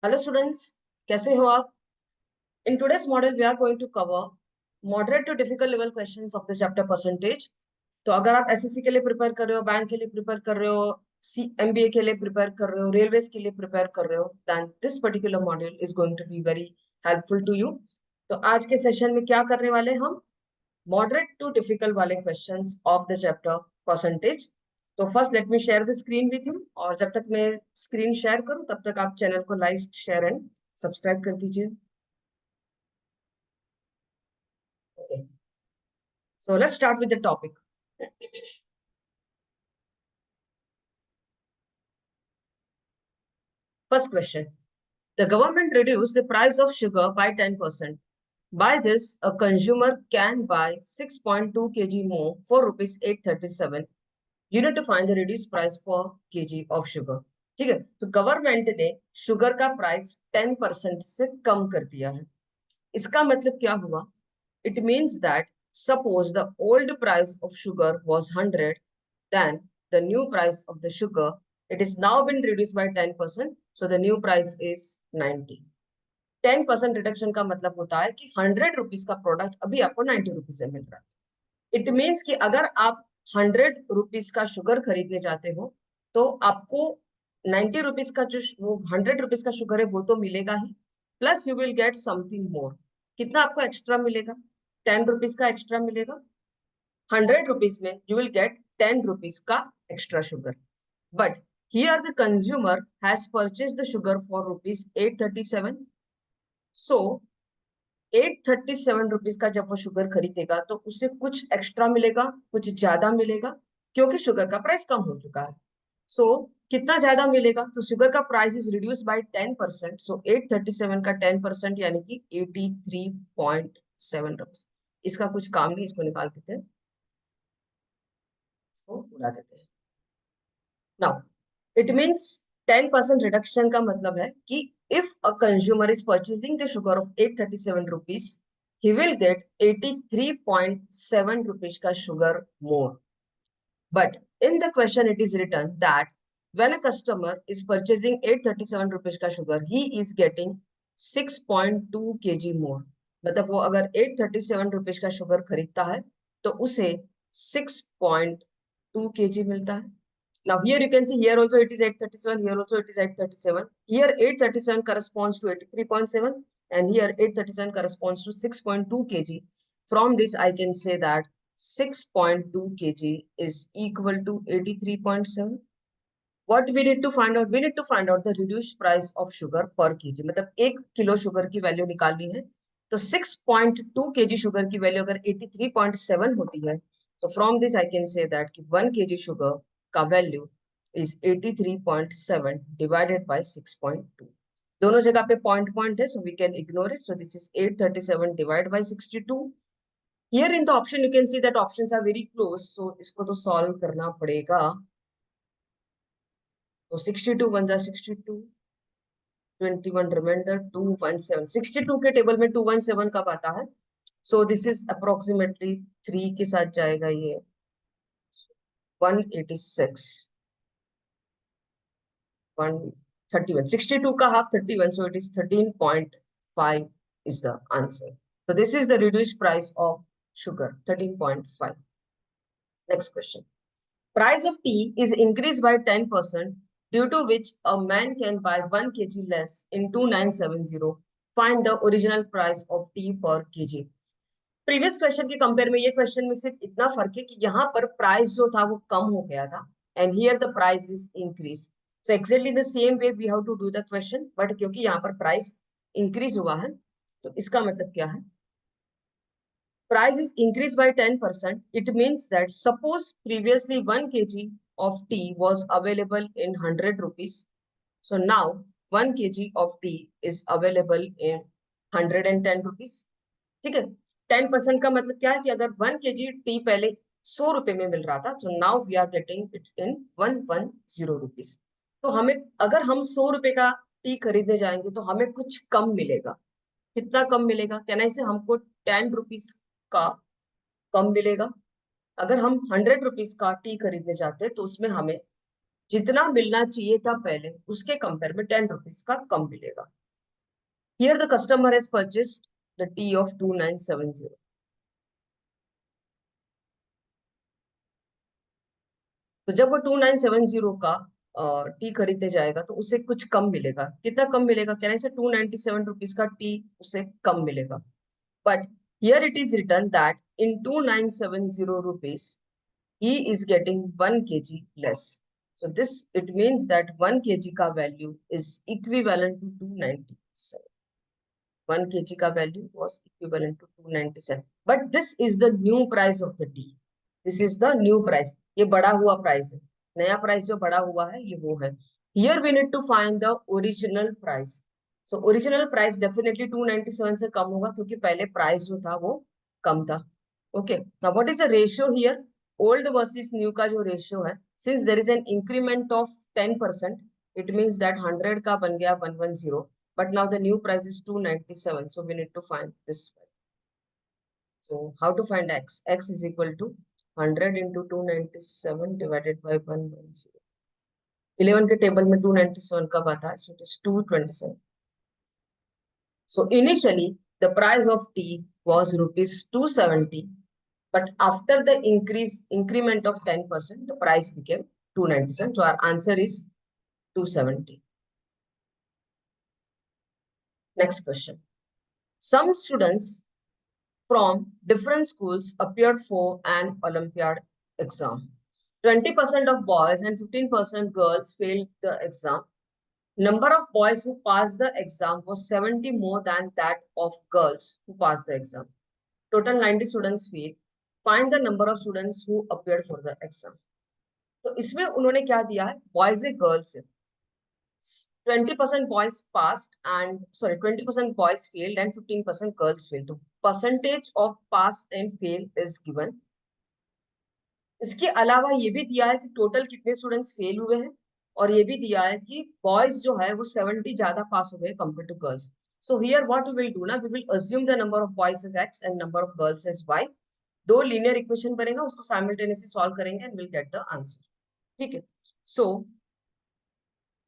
Hello students, कैसे हो आप? In today's model we are going to cover moderate to difficult level questions of the chapter percentage. तो अगर आप SSC के लिए प्रिपेयर कर रहे हो, बैंक के लिए प्रिपेयर कर रहे हो, सी एमबीए के लिए प्रिपेयर कर रहे हो, रेलवेज के लिए प्रिपेयर कर रहे हो, then this particular module is going to be very helpful to you. तो आज के सेशन में क्या करने वाले हम? मॉडरेट टू डिफिकल्ट वाले questions of the chapter percentage. तो first let me share the screen with you, और जब तक मैं स्क्रीन शेयर करूं तब तक आप चैनल को लाइक, शेयर एंड सब्सक्राइब कर दीजिए। Okay. So let's start with the topic. First question. The government reduced the price of sugar by 10%. By this, a consumer can buy 6.2 kg more for rupees 837. You need to find the reduced price per kg of sugar. ठीक है, तो government ने sugar का price 10% से कम कर दिया है। इसका मतलब क्या हुआ? It means that suppose the old price of sugar was 100, then the new price of the sugar, it is now been reduced by 10%, so the new price is 90. 10% reduction का मतलब होता है कि 100 रुपीज का प्रोडक्ट अभी आपको 90 rupees में मिल रहा है। इट मीन्स कि अगर आप 100 रुपीज का शुगर खरीदने जाते हो तो आपको 90 रुपीज का जो वो 100 रुपीज का शुगर है वो तो मिलेगा ही, plus you will get something more. कितना आपको एक्स्ट्रा मिलेगा? 10 रुपीज का एक्स्ट्रा मिलेगा। 100 रुपीज में यू विल गेट 10 रुपीज का extra sugar. But here the consumer has purchase the sugar for rupees 837। So 837 rupees का जब वो शुगर खरीदेगा तो उसे कुछ एक्स्ट्रा मिलेगा, कुछ ज्यादा मिलेगा, क्योंकि शुगर का प्राइस कम हो चुका है। सो कितना ज्यादा मिलेगा? तो शुगर का प्राइस इज रिड्यूस बाय 10%। सो 837 का 10% यानी कि 83.7 रुपीज। इसका कुछ काम नहीं, इसको निकाल देते हैं, इसको उड़ा देते हैं। नाउ इट मीन्स 10% रिडक्शन का मतलब है कि if a consumer is purchasing the sugar of 837 rupees, he will get 83.7 rupees ka sugar more. But in the question it is written that when a customer is purchasing 837 rupees ka sugar, he is getting 6.2 kg more. मतलब वो अगर 837 rupees का sugar खरीदता है तो उसे 6.2 kg मिलता है। Now here you can see, here also it is 837, here also it is 837. Here 837 corresponds to 83.7 and here 837 corresponds to 6.2 kg. From this I can say that 6.2 kg is equal to 83.7. What we need to find out? We need to find out the reduced price of sugar per kg. मतलब 1 kilo sugar की value निकालनी है। तो 6.2 kg sugar की value अगर 83.7 होती है तो from this I can say that कि 1 kg शुगर का वैल्यू is 83.7 divided by 6.2. दोनों जगह पे पॉइंट पॉइंट है, so we can ignore it. So this is 837 divided by 62. Here in the option you can see that options are very close, so इसको तो solve करना पड़ेगा। तो 62 बन जा 62, 21 रिमाइंडर 217। 62 के टेबल में 217 कब आता है? सो दिस इज अप्रोक्सीमेटली 3 के साथ जाएगा ये 186, 131। 62 का half 31, so it is 13.5 is the answer. So this is the reduced price of sugar, 13.5. Next question. Price of tea is increased by 10%, due to which a man can buy 1 kg less in 2970. Find the original price of tea per kg. Previous question के compare में ये question में सिर्फ इतना फर्क है कि यहाँ पर प्राइस जो था वो कम हो गया था and here the price is increase. So exactly the same way we have to do the question, but क्योंकि यहाँ पर प्राइस इंक्रीज हुआ है तो इसका मतलब क्या है? Price is increased by 10%. It means that suppose previously 1 kg of tea was available in 100 rupees. So now 1 kg of tea is available in 110 rupees. ठीक है, 10% का मतलब क्या है कि अगर 1 kg टी पहले 100 रुपए में मिल रहा था, so now we are getting it in 110 rupees. तो हमें अगर हम 100 रुपए का टी खरीदने जाएंगे तो हमें कुछ कम मिलेगा। कितना कम मिलेगा? कहना इसे हमको 10 रुपीज का कम मिलेगा। अगर हम 100 रुपीज का टी खरीदने जाते हैं तो उसमें हमें जितना मिलना चाहिए था पहले उसके कंपेयर में 10 रुपीज का कम मिलेगा। Here the customer has purchased the T of 2970। तो जब वो 2970 का टी खरीदने जाएगा तो उसे कुछ कम मिलेगा। कितना कम मिलेगा? कहने से 297 रुपीज का टी उसे कम मिलेगा। But here it is return that in 2970 rupees he is getting 1 kg less. So this it means that 1 kg का value is equivalent to 297. 1 kg का value was equivalent to 297. But this is the new price of the tea. This is the new price. ये बढ़ा हुआ price है। नया price जो बढ़ा हुआ है ये वो है। Here we need to find the original price. So original price definitely 297 से कम होगा क्योंकि पहले प्राइस जो था वो कम था। Okay. Now what is the ratio here? Old versus new का जो रेशियो है, since there is an increment of 10%, it means that 100 का बन गया 110, but now the new price is 297, so we need to find this one. So how to find x? X is equal to 100 into 297 divided by 110. 11 के table में 297 कब आता है? So it is 227. So initially the price of tea was rupees 270. But after the increment of 10%, the price became 297. So our answer is 270. Next question. Some students from different schools appeared for an Olympiad exam. 20% of boys and 15% girls failed the exam. Number of boys who passed the exam was 70 more than that of girls who passed the exam. Total 90 students failed. Find the number of students who appeared for the exam. तो इसमें उन्होंने क्या दिया है? Boys है, girls है। 20% boys passed and 20% boys failed and 15% girls failed. तो percentage of pass and fail is given. इसके अलावा ये भी दिया है कि टोटल कितने स्टूडेंट्स फेल हुए हैं, और ये भी दिया है कि बॉयज जो है वो 70 ज्यादा पास हुए हैं compare to girls. So here what we will do ना, we will assume the number of boys is x and number of girls is y। दो लीनियर इक्वेशन बनेगा, उसको साइमल्टेनियसली सॉल्व करेंगे and will get the answer. ठीक है। So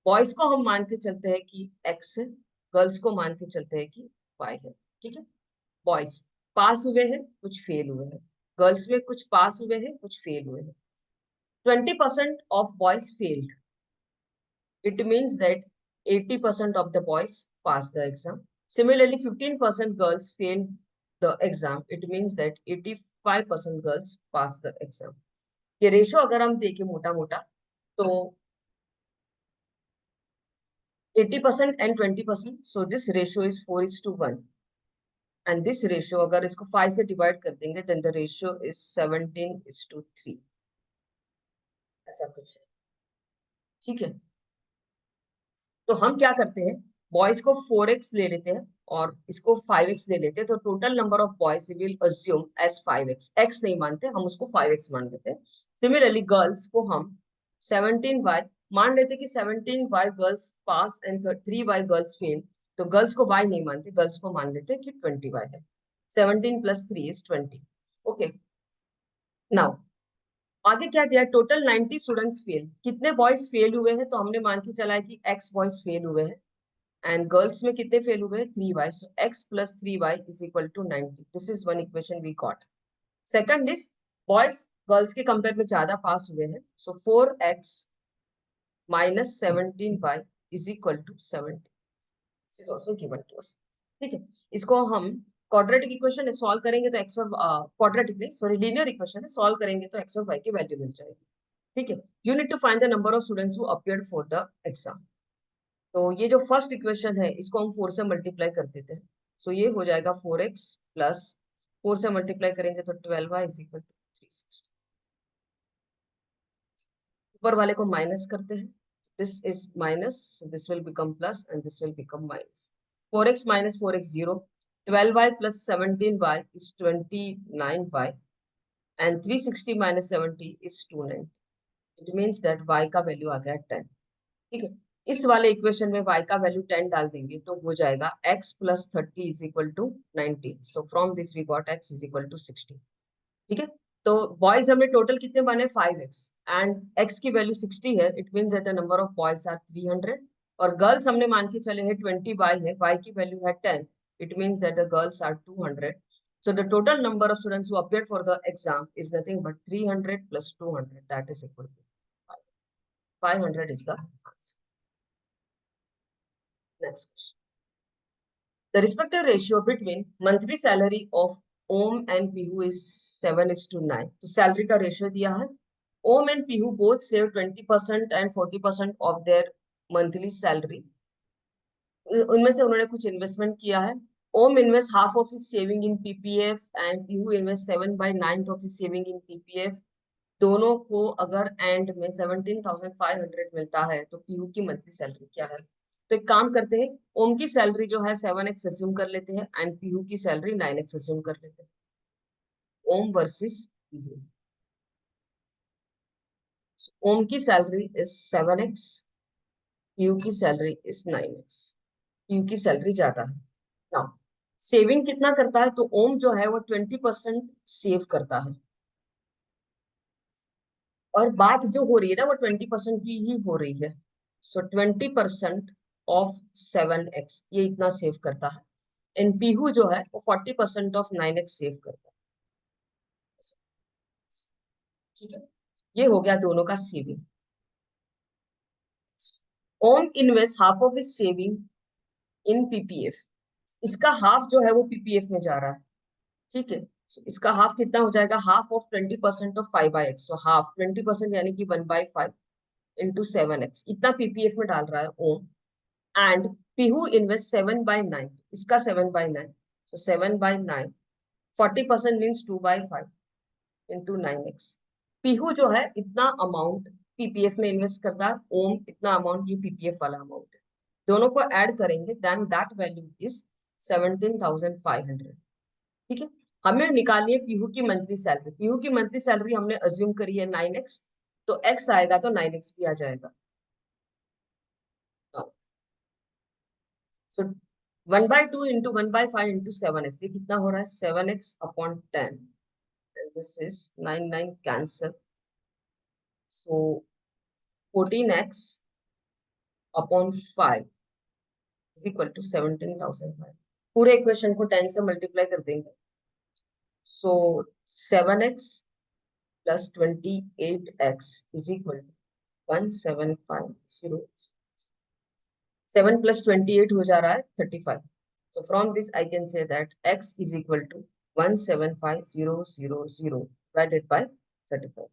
boys को हम मान के चलते हैं कि x है, गर्ल्स को मान के चलते हैं कि y है। ठीक है। बॉयज पास हुए हैं, कुछ फेल हुए हैं। गर्ल्स में कुछ पास हुए हैं, कुछ फेल हुए हैं। 20% of boys failed. It means that 80% of the boys passed the exam. Similarly, 15% girls failed the exam. It means that 85% girls passed the exam. ये रेशो अगर हम देखें मोटा मोटा तो 80% and 20%. So this ratio is 4:1. And this ratio अगर इसको 5 से डिवाइड कर देंगे then the ratio is 17:3. ऐसा कुछ है। ठीक है। तो हम क्या करते हैं, बॉयज को 4x ले लेते हैं और इसको 5x ले लेते हैं। तो total number of boys we will assume as 5x। x नहीं मानते, हम उसको 5x मान लेते हैं। सिमिलरली गर्ल्स को हम 17y मान लेते हैं कि 17y girls pass and 3y girls fail. तो गर्ल्स को y नहीं मानते, गर्ल्स को मान लेते हैं कि 20y है। 17 + 3 = 20। ओके। नाउ आगे क्या दिया? Total 90 students fail. कितने बॉयज फेल हुए हैं? तो हमने मान के चला है कि x बॉयज फेल हुए हैं एंड गर्ल्स में कितने फेल हुए? 3y। So x + 3y = 90। This is one equation we got. Second is boys girls के कंपेयर में ज्यादा पास हुए हैं। So 4x - 17y = 70। This is also given to us. ठीक है। इसको हम क्वाड्रेटिक इक्वेशन है, सॉल्व करेंगे तो x और क्वाड्रेटिक नहीं सॉरी लीनियर इक्वेशन है, सॉल्व करेंगे तो x और y की वैल्यू मिल जाएगी। ठीक है। You need to find the number of students who appeared for the exam. तो ये जो फर्स्ट इक्वेशन है इसको हम 4 से मल्टीप्लाई कर देते हैं। सो ये हो जाएगा 4x प्लस 4 से मल्टीप्लाई करेंगे तो 12y = 360। ऊपर वाले को माइनस करते हैं, this is minus, so this will become plus and this will become minus. 4x - 4x 0, 12y + 17y is 29y and 360 - 70 is 290. It means that y का वैल्यू आ गया 10। ठीक है। इस वाले इक्वेशन में y का वैल्यू 10 डाल देंगे तो हो जाएगा x + 30 = 90। So from this we got x = 60। ठीक है। तो बॉयज हमने टोटल कितने बने 5x एंड x की वैल्यू 60 है, it means that the number of boys are 300 और गर्ल्स हमने मान के चले हैं 20y है, y की वैल्यू है 10, it means that the girls are 200. So the total number of students who appeared for the exam is nothing but 300 plus 200, that is equal to 500 is the answer. Next question. The respective ratio between monthly salary of Om and Pihu is 7:9. तो salary का ratio दिया है. Om and Pihu both save 20% and 40% of their monthly salary. उनमें से उन्होंने कुछ investment किया है. Om invests half of his saving in PPF and Pihu invests 7/9 of his saving in PPF. दोनों को अगर एंड में 17,500 मिलता है तो पीयू की मंथली सैलरी क्या है? तो एक काम करते हैं, ओम की सैलरी जो है 7x अज्यूम कर लेते हैं एंड पीयू की सैलरी 9x अज्यूम कर लेते हैं. ओम वर्सेस पीयू. ओम की सैलरी इज 7x, पीयू की सैलरी इज 9x. पीयू की सैलरी ज्यादा है. नाउ सेविंग कितना करता है? तो ओम जो है वो 20% सेव करता है और बात जो हो रही है ना वो 20% की ही हो रही है. सो 20% ऑफ 7x ये इतना सेव करता है. एंड पीहू जो है वो 40% ऑफ 9x सेव करता है. ठीक है, ये हो गया दोनों का saving. Om invest half of his saving in PPF. इसका हाफ जो है वो पीपीएफ में जा रहा है. ठीक है, so इसका हाफ कितना हो जाएगा? Half of 20% of 5/x. So half 20% यानी कि 1/5 इंटू 7x इतना पीपीएफ में डाल रहा है ओम. And Pihu invest 7/9. इसका 7/9. सो 7/9 40% मीन्स 2/5 इंटू 9x. पीहू जो है इतना अमाउंट पीपीएफ में इन्वेस्ट करता है, ओम इतना अमाउंट, ये पीपीएफ वाला अमाउंट है. दोनों को ऐड करेंगे देन दैट वैल्यू इज 17,500. ठीक है, हमें निकालनी है पीहू की मंथली सैलरी. पीहू की मंथली सैलरी हमने अज्यूम करी है 9x, तो x आएगा तो 9x भी आ जाएगा. So 1/2 into 1/5 into 7x, ये कितना हो रहा है? 7x upon 10 and this is 9 cancel. So 14x upon 5 is equal to 17,500. पूरे इक्वेशन को 10 से मल्टीप्लाई कर देंगे. So 7x plus 28x is equal to 1750. 7 plus 28 हो जा रहा है 35. So from this I can say that x is equal to 175000 divided by 35.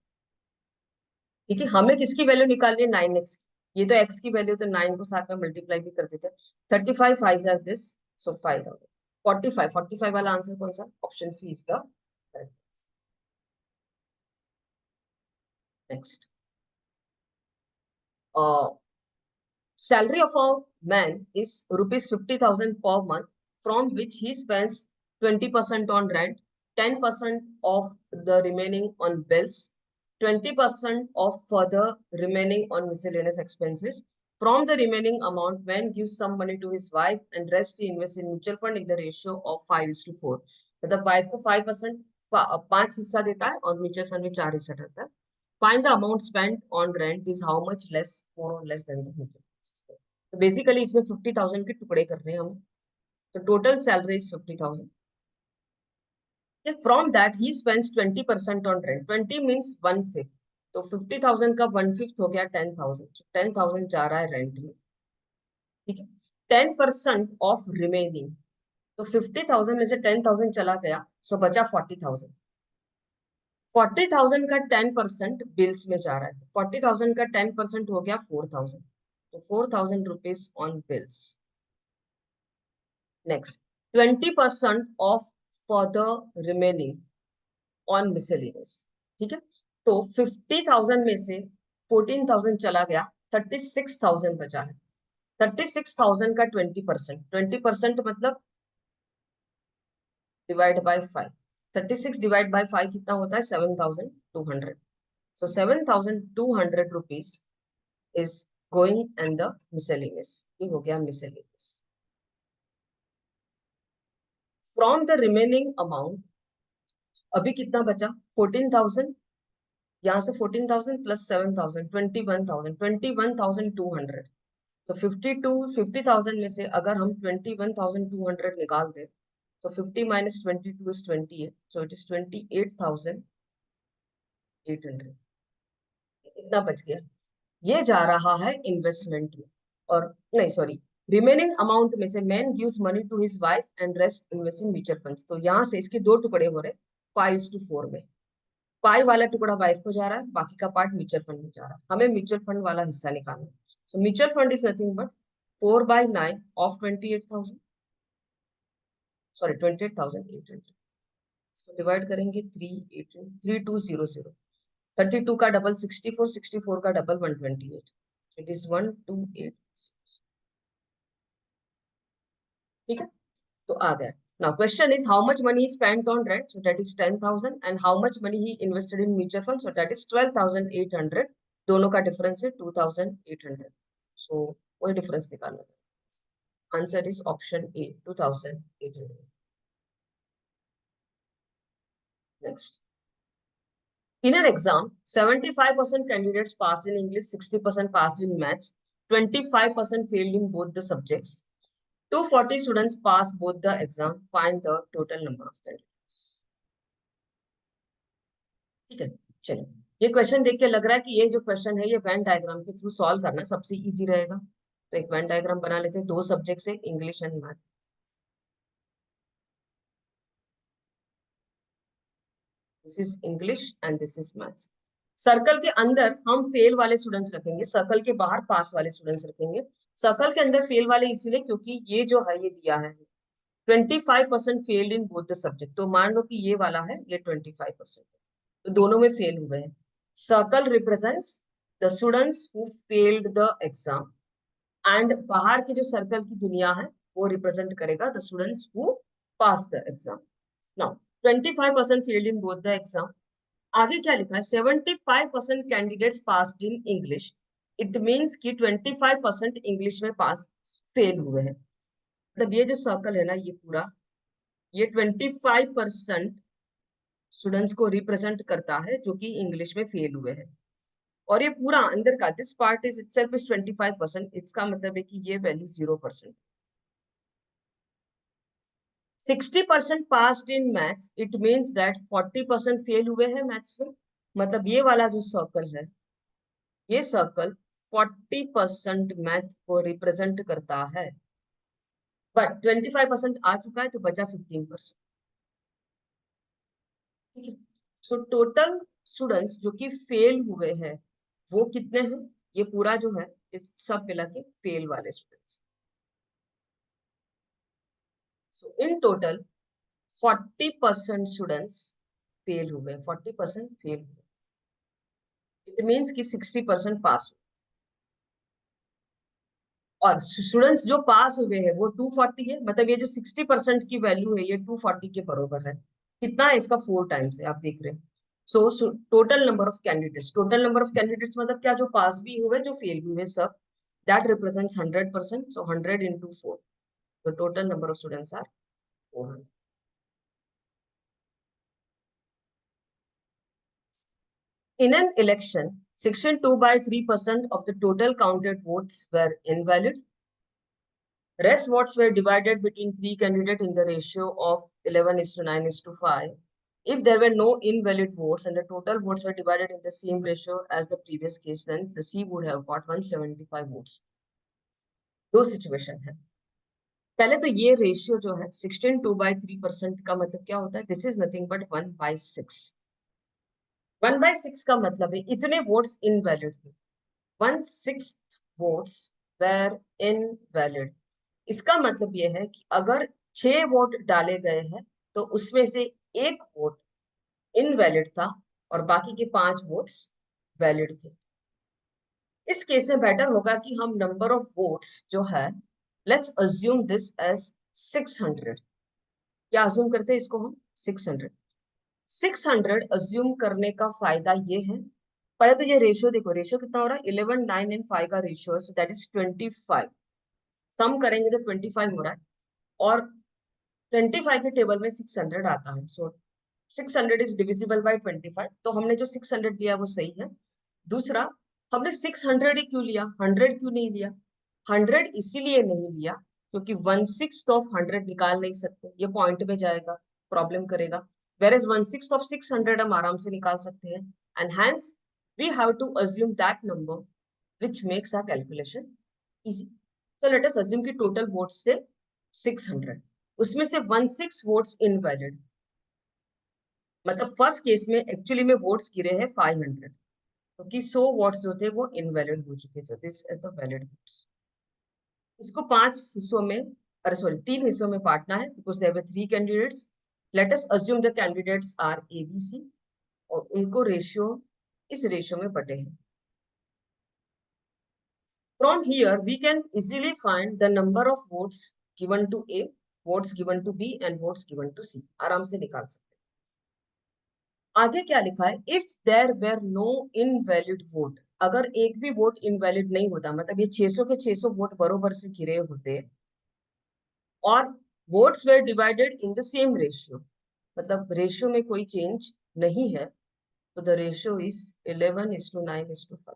ठीक है, हमें किसकी वैल्यू निकालनी है? 9x. ये तो x की वैल्यू, तो 9 को साथ में मल्टीप्लाई भी कर देते हैं. 35 5 आर दिस, सो 5 आउट. 45 वाला आंसर कौन सा? Option C is the correct. Next, salary of a man is rupees 50,000 per month, from which he spends 20% on rent, 10% of the remaining on bills, 20% of further remaining on miscellaneous expenses. From the remaining amount, man gives some money to his wife and rest he invests in mutual fund in the ratio of 5:4. मतलब wife को 5% 5 हिस्सा देता है और mutual fund में 4 हिस्सा रहता है. Find the amount spent on rent is how much less, more or less than the mutual. तो बेसिकली इसमें 50,000 के टुकड़े करने हैं हमें. तो total salary is 50,000. From that he spends 20% on rent. 20 means 1/5. तो 50,000 का 1/5 हो गया 10,000. 10,000 जा रहा है रेंट में. ठीक है, 10% ऑफ रिमेनिंग. तो 50,000 में से 10,000 चला गया, सो बचा 40,000. 40,000 का 10% बिल्स में जा रहा है. 40,000 का 10% हो गया 4,000. तो 4,000 rupees on bills. Next, 20% of further remaining on miscellaneous. ठीक है, तो 50,000 में से 14,000 चला गया, 36,000 बचा है. 36,000 का 20%, 20% मतलब डिवाइड बाय 5. 36 डिवाइड बाय 5 कितना होता है? 7,200. सो 7,200 rupees is going in the miscellaneous. ये हो गया अभी कितना बचा 14,000, यहाँ से 14,000 प्लस 7,000 21,000 21,200। तो 50,000 में से अगर हम 21,200 निकाल दें तो 50 minus 22 is 28, so it is 28,800। इतना बच गया, ये जा रहा है इन्वेस्टमेंट में। और नहीं सॉरी, रिमेनिंग अमाउंट में से man gives money to his wife and rest invest in mutual funds. तो यहाँ से इसके दो टुकड़े हो रहे 5:4 में। 5 वाला टुकड़ा वाइफ को जा रहा है, बाकी का पार्ट म्यूचुअल फंड में जा रहा है। हमें म्यूचुअल फंड वाला हिस्सा निकालना है। So mutual fund is nothing but 4/9 of 28,000, sorry 28,800। इसको डिवाइड करेंगे 3200। 32 का डबल 64, 64 का डबल 128, इट इज 128। ठीक है, तो आ गया। Now question is how much money he spent on rent, so that is 10,000, and how much money he invested in mutual fund, so that is 12,800। दोनों का डिफरेंस है 2,800। so वही difference निकालना है। Answer is option A 2,800। Next, in an exam 75% candidates passed in English, 60% passed in maths, 25% failed in both the subjects, 240 students passed both the exam, find the total number of candidates। ठीक है, चलो ये question देख के लग रहा है कि ये जो क्वेश्चन है ये वेन डायग्राम के थ्रू सॉल्व करना सबसे इजी रहेगा। तो एक वेन डायग्राम बना लेते हैं, दो सब्जेक्ट से, English and math. This is English and this is maths. Circle के अंदर हम फेल वाले स्टूडेंट्स रखेंगे, सर्कल के बाहर पास वाले स्टूडेंट्स रखेंगे। सर्कल के अंदर फेल वाले इसीलिए क्योंकि ये जो है ये दिया है 25% failed in both the subject. तो मान लो कि ये वाला है ये 25%, तो दोनों में फेल हुए हैं। Circle represents the students who failed the exam, and बाहर की जो सर्कल की दुनिया है वो रिप्रेजेंट करेगा the students who pass the exam. Now 25% failed in both the exam. आगे क्या लिखा है 75% candidates passed in English. It means कि 25% इंग्लिश में पास फेल हुए हैं। मतलब ये जो सर्कल है ना ये पूरा, ये 25% स्टूडेंट्स को रिप्रेजेंट करता है जो कि इंग्लिश में फेल हुए हैं। और ये पूरा अंदर का this part is itself is 25%, इसका मतलब है कि ये value 0%। 60% passed in maths, it means that 40% fail हुए हैं मैथ्स में। मतलब ये वाला जो सर्कल है, ये सर्कल 40% मैथ को रिप्रेजेंट करता है। बट 25% आ चुका है तो बचा 15%। ठीक है, सो टोटल स्टूडेंट्स जो कि फेल हुए हैं वो कितने हैं, ये पूरा जो है इस सब मिला के फेल वाले students. So in total 40% students fail हुए, 40% फेल हुए। इट मीन्स कि 60% पास हुए। और स्टूडेंट्स जो पास हुए हैं वो 240 है, मतलब ये जो 60% की वैल्यू है ये 240 के बराबर है। कितना है इसका 4 टाइम्स है, आप देख रहे हैं। So total number of candidates, total number of candidates मतलब क्या, जो पास भी हुए जो फेल भी हुए सब, that represents 100%। So 100 into 4, the total number of students are 400। In an election, 62/3% of the total counted votes were invalid. Rest votes were divided between three candidates in the ratio of 11:9:5. If there were no invalid votes and the total votes were divided in the same ratio as the previous case, then the C would have got 175 votes. दो situation है। पहले तो ये ratio जो है 16/2/3% का मतलब क्या होता है, दिस इज नथिंग बट 1/6। 1/6 का मतलब है इतने वोट्स इनवैलिड थे, 1/6 वोट्स वेर इनवैलिड। इसका मतलब यह है कि अगर 6 वोट डाले गए हैं तो उसमें से एक वोट इनवैलिड था और बाकी के 5 वोट्स वैलिड थे। इस केस में बेटर होगा कि हम नंबर ऑफ वोट्स जो है, लेट्स अज्यूम दिस एज 600। क्या अज्यूम करते हैं इसको हम 600। 600 अज्यूम करने का फायदा ये है, पहले तो ये रेशियो देखो, रेशियो कितना हो रहा है 11 9 एंड 5 का रेशियो है, सो दैट इज 25। सम करेंगे तो 25 हो रहा है और 25 के टेबल में 600 आता है। सो 600 इज डिविजिबल बाय 25, तो हमने जो 600 लिया वो सही है। दूसरा, हमने 600 ही क्यों लिया, 100 क्यों नहीं लिया? 100 इसीलिए नहीं लिया क्योंकि 1/6 ऑफ 100 निकाल नहीं सकते, ये पॉइंट में जाएगा, प्रॉब्लम करेगा। whereas 1/6 ऑफ 600 हम आराम से निकाल सकते हैं, and hence we have to assume that number which makes our calculation easy. So let us assume कि total votes से 600, उसमें से 1/6 votes invalid, मतलब फर्स्ट केस में एक्चुअली में वोट्स गिरे हैं 500, क्योंकि 100 वोट्स जो थे वो इनवैलिड हो चुके थे, this is the valid votes. इसको 5 हिस्सों में, अरे सॉरी 3 हिस्सों में बांटना है, because there were 3 candidates. Let us assume the candidates are ABC, और उनको रेशियो इस रेशियो में बटे हैं। From here we can easily find the number of votes given to A, votes given to B and votes given to C, आराम से निकाल सकते हैं। आगे क्या लिखा है, if there were no invalid vote, अगर एक भी वोट इनवैलिड नहीं होता, मतलब ये 600 के 600 वोट बरोबर से गिरे होते, और votes were divided in the same ratio, मतलब रेशियो में कोई चेंज नहीं है, तो द रेशियो इज 11:9:5।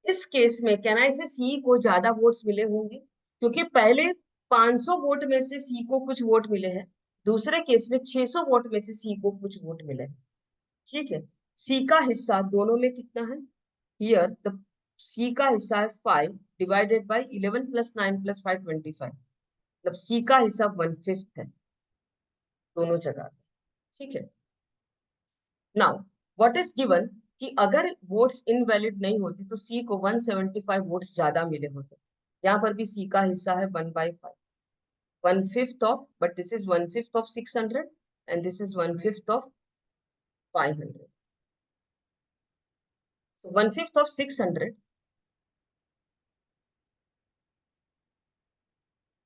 इस केस में कैन आई से सी को ज्यादा वोट्स मिले होंगे, क्योंकि पहले 500 वोट में से सी को कुछ वोट मिले हैं, दूसरे केस में 600 वोट में से सी को कुछ वोट मिले हैं। ठीक है, सी का हिस्सा दोनों में कितना है, हियर द सी का हिस्सा है 5 डिवाइडेड बाय 11 + 9 + 5 25, मतलब सी का हिस्सा 1/5 है दोनों जगह। ठीक है, नाउ व्हाट इज गिवन कि अगर वोट्स इनवैलिड नहीं होती तो सी को 175 वोट्स ज्यादा मिले होते। यहाँ पर भी सी का हिस्सा है 1/5, 1/5 of, but this is 1/5 of 600 and this is 1/5 of 500, तो 1/5 ऑफ 600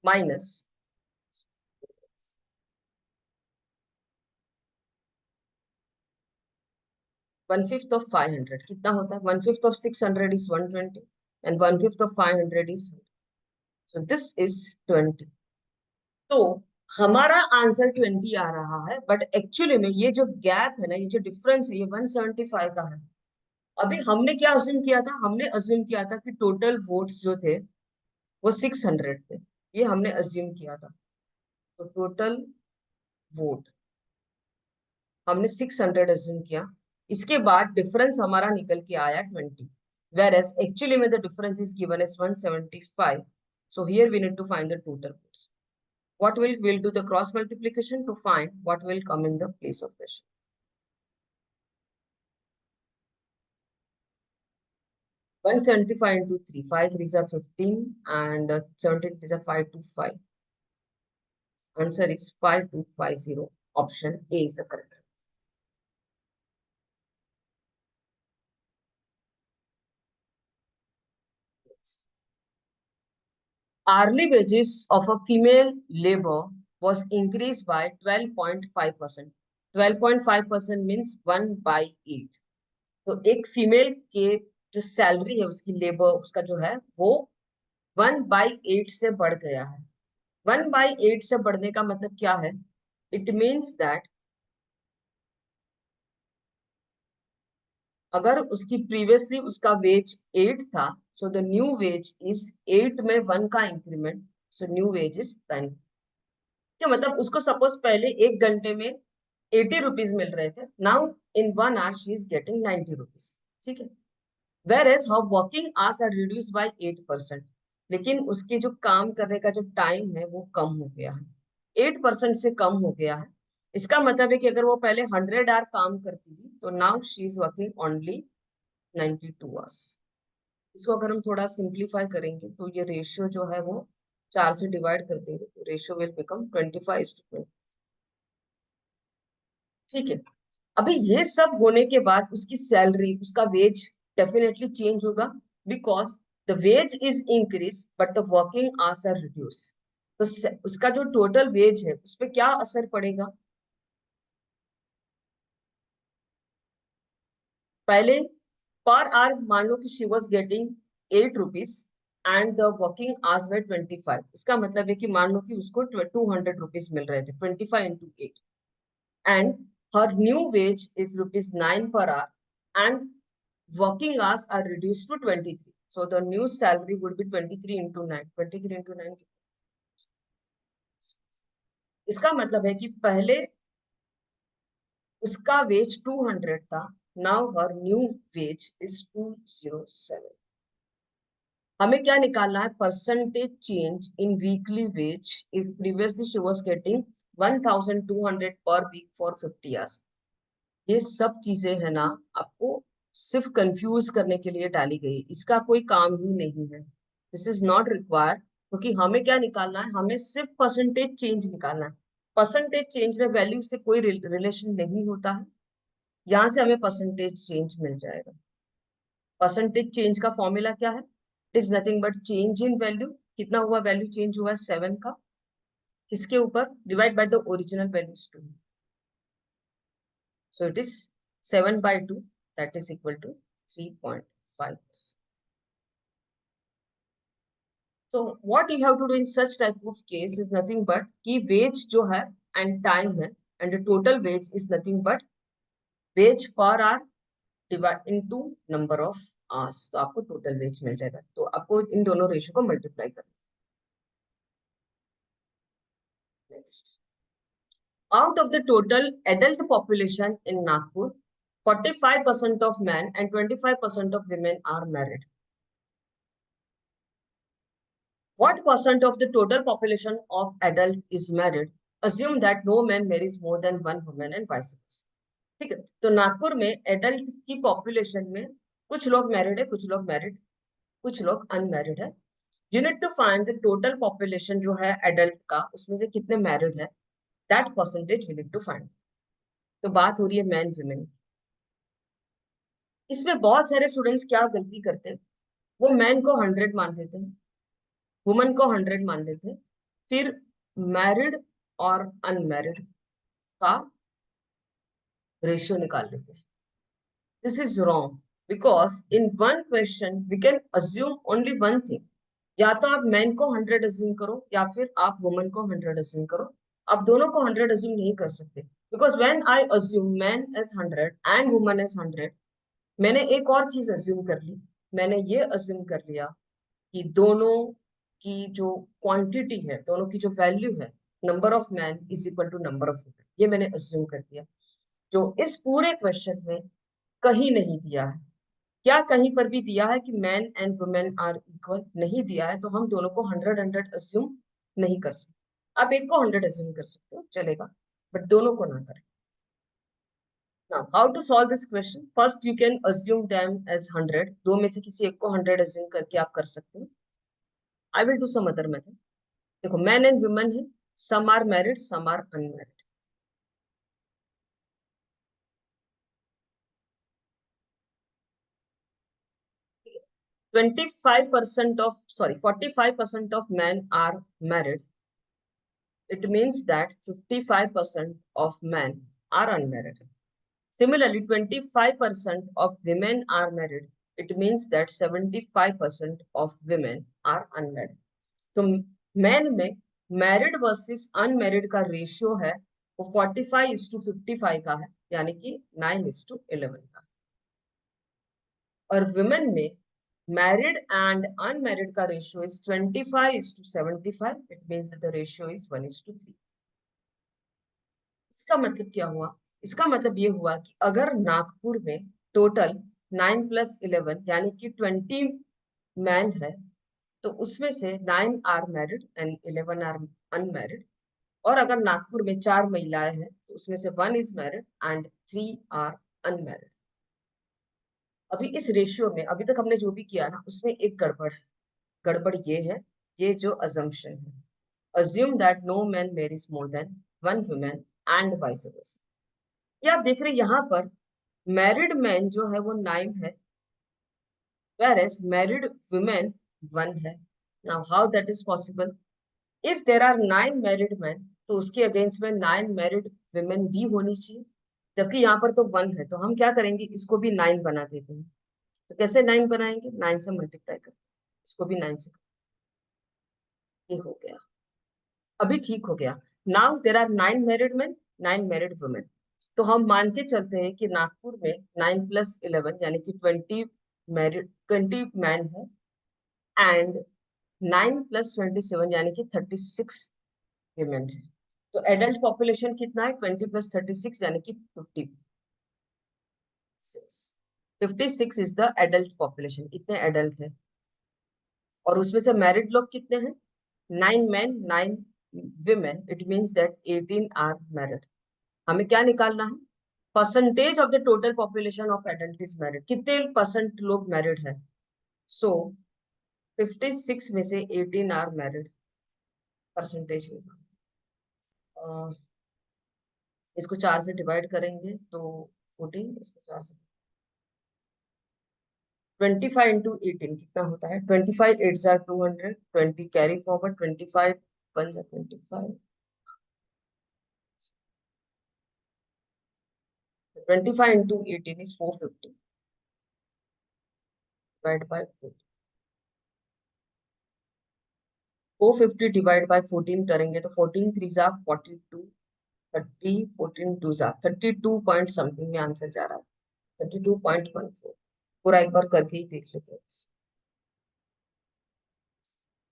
माइनस 1/5 ऑफ 500 कितना होता है, 1/5 of 600 is 120 and 1/5 of 500 is, so this is 20। तो हमारा आंसर 20 आ रहा है, बट एक्चुअली में ये जो गैप है ना, ये जो डिफरेंस है, ये 175 का है। अभी हमने क्या अज्यूम किया था, हमने अज्यूम किया था कि टोटल वोट्स जो थे वो 600 थे, ये हमने अज्यूम किया था। तो टोटल वोट हमने 600 अज्यूम किया, इसके बाद डिफरेंस हमारा निकल के आया 20, whereas actually में the difference is given as 175, so here we need to find the total votes. What we'll do the cross multiplication to find what will come in the place of question. 175 into 3, 5 3s are 15 and 17 3s are 525. Answer is 5250. Option A is the correct. Hourly wages of a female labor was increased by 12.5%. 12.5% means 1/8. तो एक female के जो salary है उसकी, labour उसका जो है वो 1/8 से बढ़ गया है। 1/8 से बढ़ने का मतलब क्या है, इट मीन्स दैट अगर उसकी प्रीवियसली उसका वेज 8 था, so the new wage is 8 में 1 का increment, so new wage is 10। क्या मतलब, उसको सपोज पहले 1 घंटे में 80 रुपीज मिल रहे थे, now in 1 hour she is getting 90 rupees. ठीक है, whereas how working hours are reduce by 8%, लेकिन उसके जो काम करने का जो टाइम है वो कम हो गया है, 8% से कम हो गया है। इसका मतलब है कि अगर वो पहले 100 आवर काम करती थी, तो now she is working only 92 hours. इसको अगर हम थोड़ा सिंप्लीफाई करेंगे तो ये रेशियो जो है वो 4 से डिवाइड कर देंगे, तो रेशियो विल बिकम 25:20। ठीक है, अभी ये सब होने के बाद उसकी सैलरी, उसका वेज डेफिनेटली चेंज होगा, because the wage is increase but the working hours are reduce. तो उसका जो टोटल वेज है उस पर क्या असर पड़ेगा, पहले पर आवर मान लो कि she was getting 8 rupees and the working hours were 25, इसका मतलब है कि मान लो कि उसको 200 रुपीज मिल रहे थे, 25 into 8, and her new wage is ₹9 per hour, and working hours are reduced to 23. So the new salary would be 23 into 9. 23 into 9. इसका मतलब है कि पहले उसका वेज 200 था, now her new wage is 207. हमें क्या निकालना है? Percentage change in weekly wage if previously she was getting 1200 per week for 50 hours. ये सब चीजें है ना, आपको सिर्फ कंफ्यूज करने के लिए डाली गई, इसका कोई काम ही नहीं है. दिस इज नॉट रिक्वायर्ड, क्योंकि हमें क्या निकालना है? हमें सिर्फ परसेंटेज चेंज निकालना है. परसेंटेज चेंज में वैल्यू से कोई रिलेशन नहीं होता है. यहां से हमें परसेंटेज चेंज मिल जाएगा. परसेंटेज चेंज का फॉर्मूला क्या है? It is nothing but change in value. कितना हुआ? वैल्यू चेंज हुआ 7 का. किसके ऊपर? Divide by the original values 2. So it is 7 by 2, that is equal to 3.5%. So what you have to do in such type of case is nothing but कि wage जो है and time है, and the total wage is nothing but wage per hour divide into number of hours. तो आपको total wage मिल जाएगा. तो आपको इन दोनों रेशियो को मल्टीप्लाई करना. Next. Out of the total adult population in Nagpur, 45% of men and 25% of women are married. What percent of the total population of adult is married? Assume that no man marries more than one woman and vice versa. ठीक है. तो नागपुर में adult की population में कुछ लोग married है, कुछ लोग मैरिड, कुछ लोग अनमैरिड है. You need to find the total population जो है एडल्ट का, उसमें से कितने मैरिड है, that percentage we need to find. तो बात हो रही है मैन वुमेन. इसमें बहुत सारे स्टूडेंट्स क्या गलती करते हैं? वो मैन को 100 मान लेते हैं, वुमन को 100 मान लेते हैं, फिर मैरिड और अनमैरिड का रेशियो निकाल लेते हैं. This is wrong, because in one question we can assume only one thing. या तो आप मैन को 100 अज्यूम करो या फिर आप वुमन को 100 अज्यूम करो. आप दोनों को 100 अज्यूम नहीं कर सकते, because when I assume man as 100 and woman as 100, मैंने एक और चीज अज्यूम कर ली. मैंने ये अज्यूम कर लिया कि दोनों की जो क्वांटिटी है, दोनों की जो वैल्यू है, number of man is equal to number of women. ये मैंने अज्यूम कर दिया, जो इस पूरे क्वेश्चन में कहीं नहीं दिया है. क्या कहीं पर भी दिया है कि man and women are equal? नहीं दिया है. तो हम दोनों को 100 अज्यूम नहीं कर सकते. आप एक को 100 अज्यूम कर सकते हो, चलेगा, बट दोनों को ना करें. Now, how to solve this question? First, you can assume them as 100. दो में से किसी एक को 100 assume करके आप कर सकते हो. I will do some other method. देखो, men and women है, some are married, some are unmarried. ठीक है. 45% of men are married. It means that 55% of men are unmarried. Similarly, 25% of women are married. It means that 75% of women are unmarried. तो man में married versus unmarried का ratio है वो 45:55 का है, यानी कि 9:11 का. और वुमेन में मैरिड एंड अनमैरिड का ratio is 25:75. It means that the ratio is 1:3. इसका मतलब क्या हुआ? इसका मतलब ये हुआ कि अगर नागपुर में टोटल 9 + 11 यानी कि 20 मैन है, तो उसमें से 9 are married and 11 are unmarried. और अगर नागपुर में 4 महिलाएं हैं, तो उसमें से 1 is married and 3 are unmarried. अभी इस रेशियो में अभी तक हमने जो भी किया ना, उसमें एक गड़बड़ है. गड़बड़ ये है, ये जो अजम्पशन है, assume that no man marries more than one woman and vice versa. ये आप देख रहे हैं यहाँ पर मैरिड मैन जो है वो 9 है, whereas married women 1 है. Now how that is possible? If there are 9 married men, तो उसके अगेंस्ट में 9 मैरिड women भी होनी चाहिए, जबकि यहाँ पर तो 1 है. तो हम क्या करेंगे? इसको भी 9 बना देते हैं. तो कैसे 9 बनाएंगे? 9 से मल्टीप्लाई करते हैं, इसको भी 9 से. ये हो गया, अभी ठीक हो गया. Now there are 9 married man, 9 married women. तो हम मान के चलते हैं कि नागपुर में 9 + 11 यानी कि 20 मैन है, एंड 9 + 27 यानी कि 36 वुमेन है। तो एडल्ट पॉपुलेशन कितना है? 20 + 36 यानी कि 56 इज द एडल्ट पॉपुलेशन। इतने एडल्ट है, और उसमें से मैरिड लोग कितने हैं? 9 men 9 women, it means that 18 are married। हमें क्या निकालना है? Percentage of the total population of adult is married. कितने परसेंट लोग मैरिड है? सो 56 में से 18 आर मैरिड। परसेंटेज इसको 4 से डिवाइड करेंगे तो 14, इसको 4 से 25 इंटू 18 कितना होता है? 25 8 jar 200, 20 carry forward, 25 1 jar 25, 25 into 18 is 450 divided by 14। 450 divide by 14 करेंगे तो 14 3 जा 42, 30 14 2 जा 32 पॉइंट समथिंग में आंसर जा रहा है, 32.14। पूरा एक बार करके ही देख लेते हैं।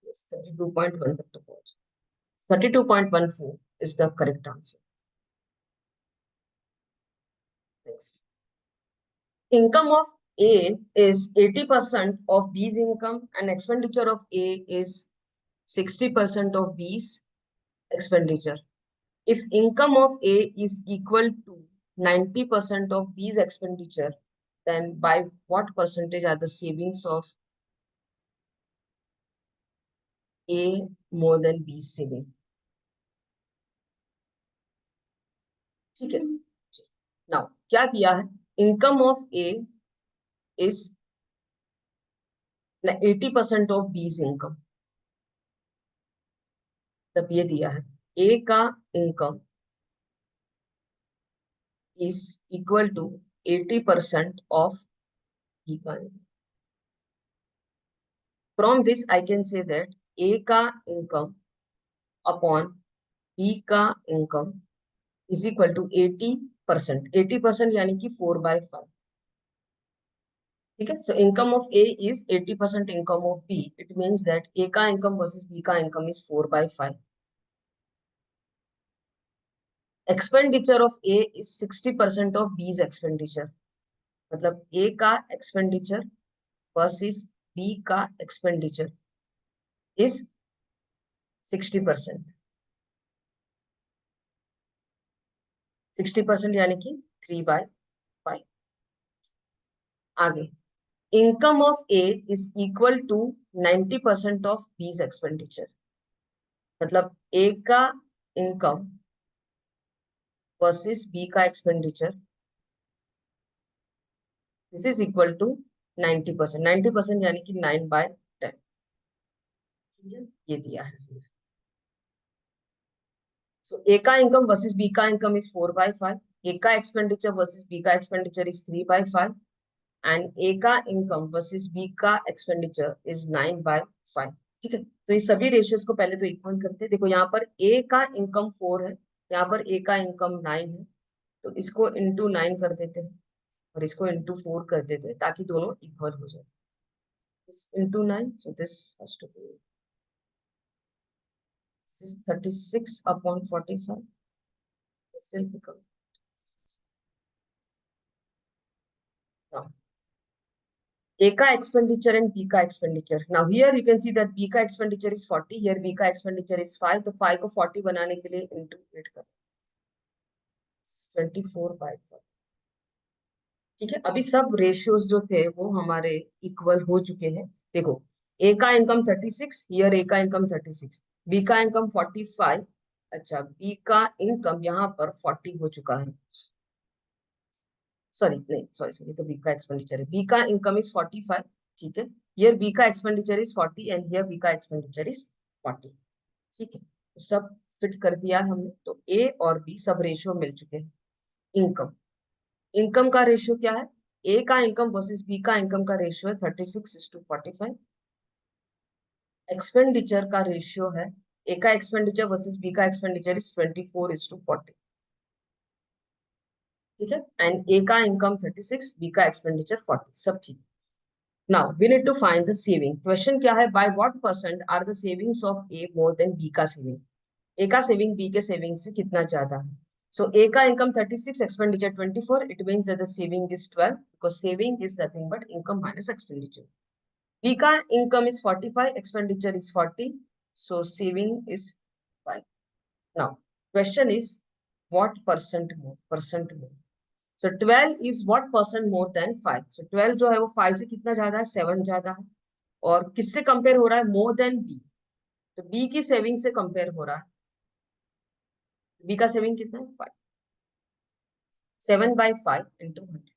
Yes, 32.1 तक तो पहुंच। 32.14 is the correct answer। Next, income of A is 80% of B's income and expenditure of A is 60% of B's expenditure। If income of A is equal to 90% of B's expenditure, then by what percentage are the savings of A more than B's saving? ठीक है, now क्या दिया है? Income of A is 80% of B's income. तब ये दिया है ए का इनकम इज इक्वल टू 80% ऑफ बी का income. From this I can say that A का इनकम अपॉन बी का इनकम इज इक्वल टू 80%। 80% यानी कि 4/5। ठीक है, so income of A is 80% income of B. It means that A का income versus B का income is 4/5। Expenditure of A is 60% of B's expenditure. मतलब A का expenditure versus B का expenditure is 60%। 60% यानी कि 3/5। आगे, income of A is equal to 90% of B's expenditure. मतलब A का इनकम वर्सेस बी का expenditure, this is equal to 90%। 90% यानी कि 9/10। ये दिया है। सो ए का इनकम वर्सेस बी का इनकम इज 4/5। ए का एक्सपेंडिचर वर्सेस बी का एक्सपेंडिचर इज 3/5, एंड ए का इनकम वर्सेस बी का एक्सपेंडिचर इज 9/5। ठीक है, तो ये सभी रेशियोज को पहले तो इक्वल करते हैं। देखो यहाँ पर ए का इनकम 4 है, यहाँ पर ए का इनकम 9 है, तो इसको इंटू 9 कर देते हैं और इसको इंटू 4 कर देते हैं ताकि दोनों इक्वल हो जाए। Into 9, so this has to be, this is 36/45। This will become, now A ka expenditure and B ka expenditure. Now here you can see that B ka expenditure is 40, here B ka expenditure is 5, तो 5 को 40 बनाने के लिए into 8 कर 24/4। ठीक है, अभी सब रेशियोज जो थे वो हमारे इक्वल हो चुके हैं। देखो, ए का इनकम 36, हियर ए का इनकम 36, बी का इनकम 45। अच्छा, बी का इनकम यहाँ पर 40 हो चुका है। सॉरी नहीं, सॉरी, तो बी का एक्सपेंडिचर है, बी का इनकम इज 45। ठीक है, हियर बी का expenditure is 40 and here B का एक्सपेंडिचर इज 40। ठीक है, तो सब फिट कर दिया हमने, तो ए और बी सब रेशियो मिल चुके हैं। इनकम, इनकम का रेशियो क्या है? ए का इनकम वर्सेस बी का इनकम का रेशियो है 36:45। एक्सपेंडिचर का रेशियो है, ए का एक्सपेंडिचर वर्सेस बी का एक्सपेंडिचर इज 24:40। ठीक है, एंड ए का इनकम 36, बी का एक्सपेंडिचर 40, सब ठीक। Now we need to find the saving. Question क्या है, by what percent are the savings of A more than B का सेविंग। ए का सेविंग बी के सेविंग से कितना ज्यादा है। सो ए का income 36, expenditure 24, it means that the saving is 12 because saving is nothing but income minus expenditure. B का income is 45, expenditure is 40, so saving is 5. Now question is what percent more, percent more. So 12 is what percent more than 5. So 12 जो है वो 5 से कितना ज्यादा है, 7 ज्यादा है। और किससे कंपेयर हो रहा है, मोर देन बी। तो बी की सेविंग से कंपेयर हो रहा है। बी का सेविंग कितना है, 5। 7/5 into 100,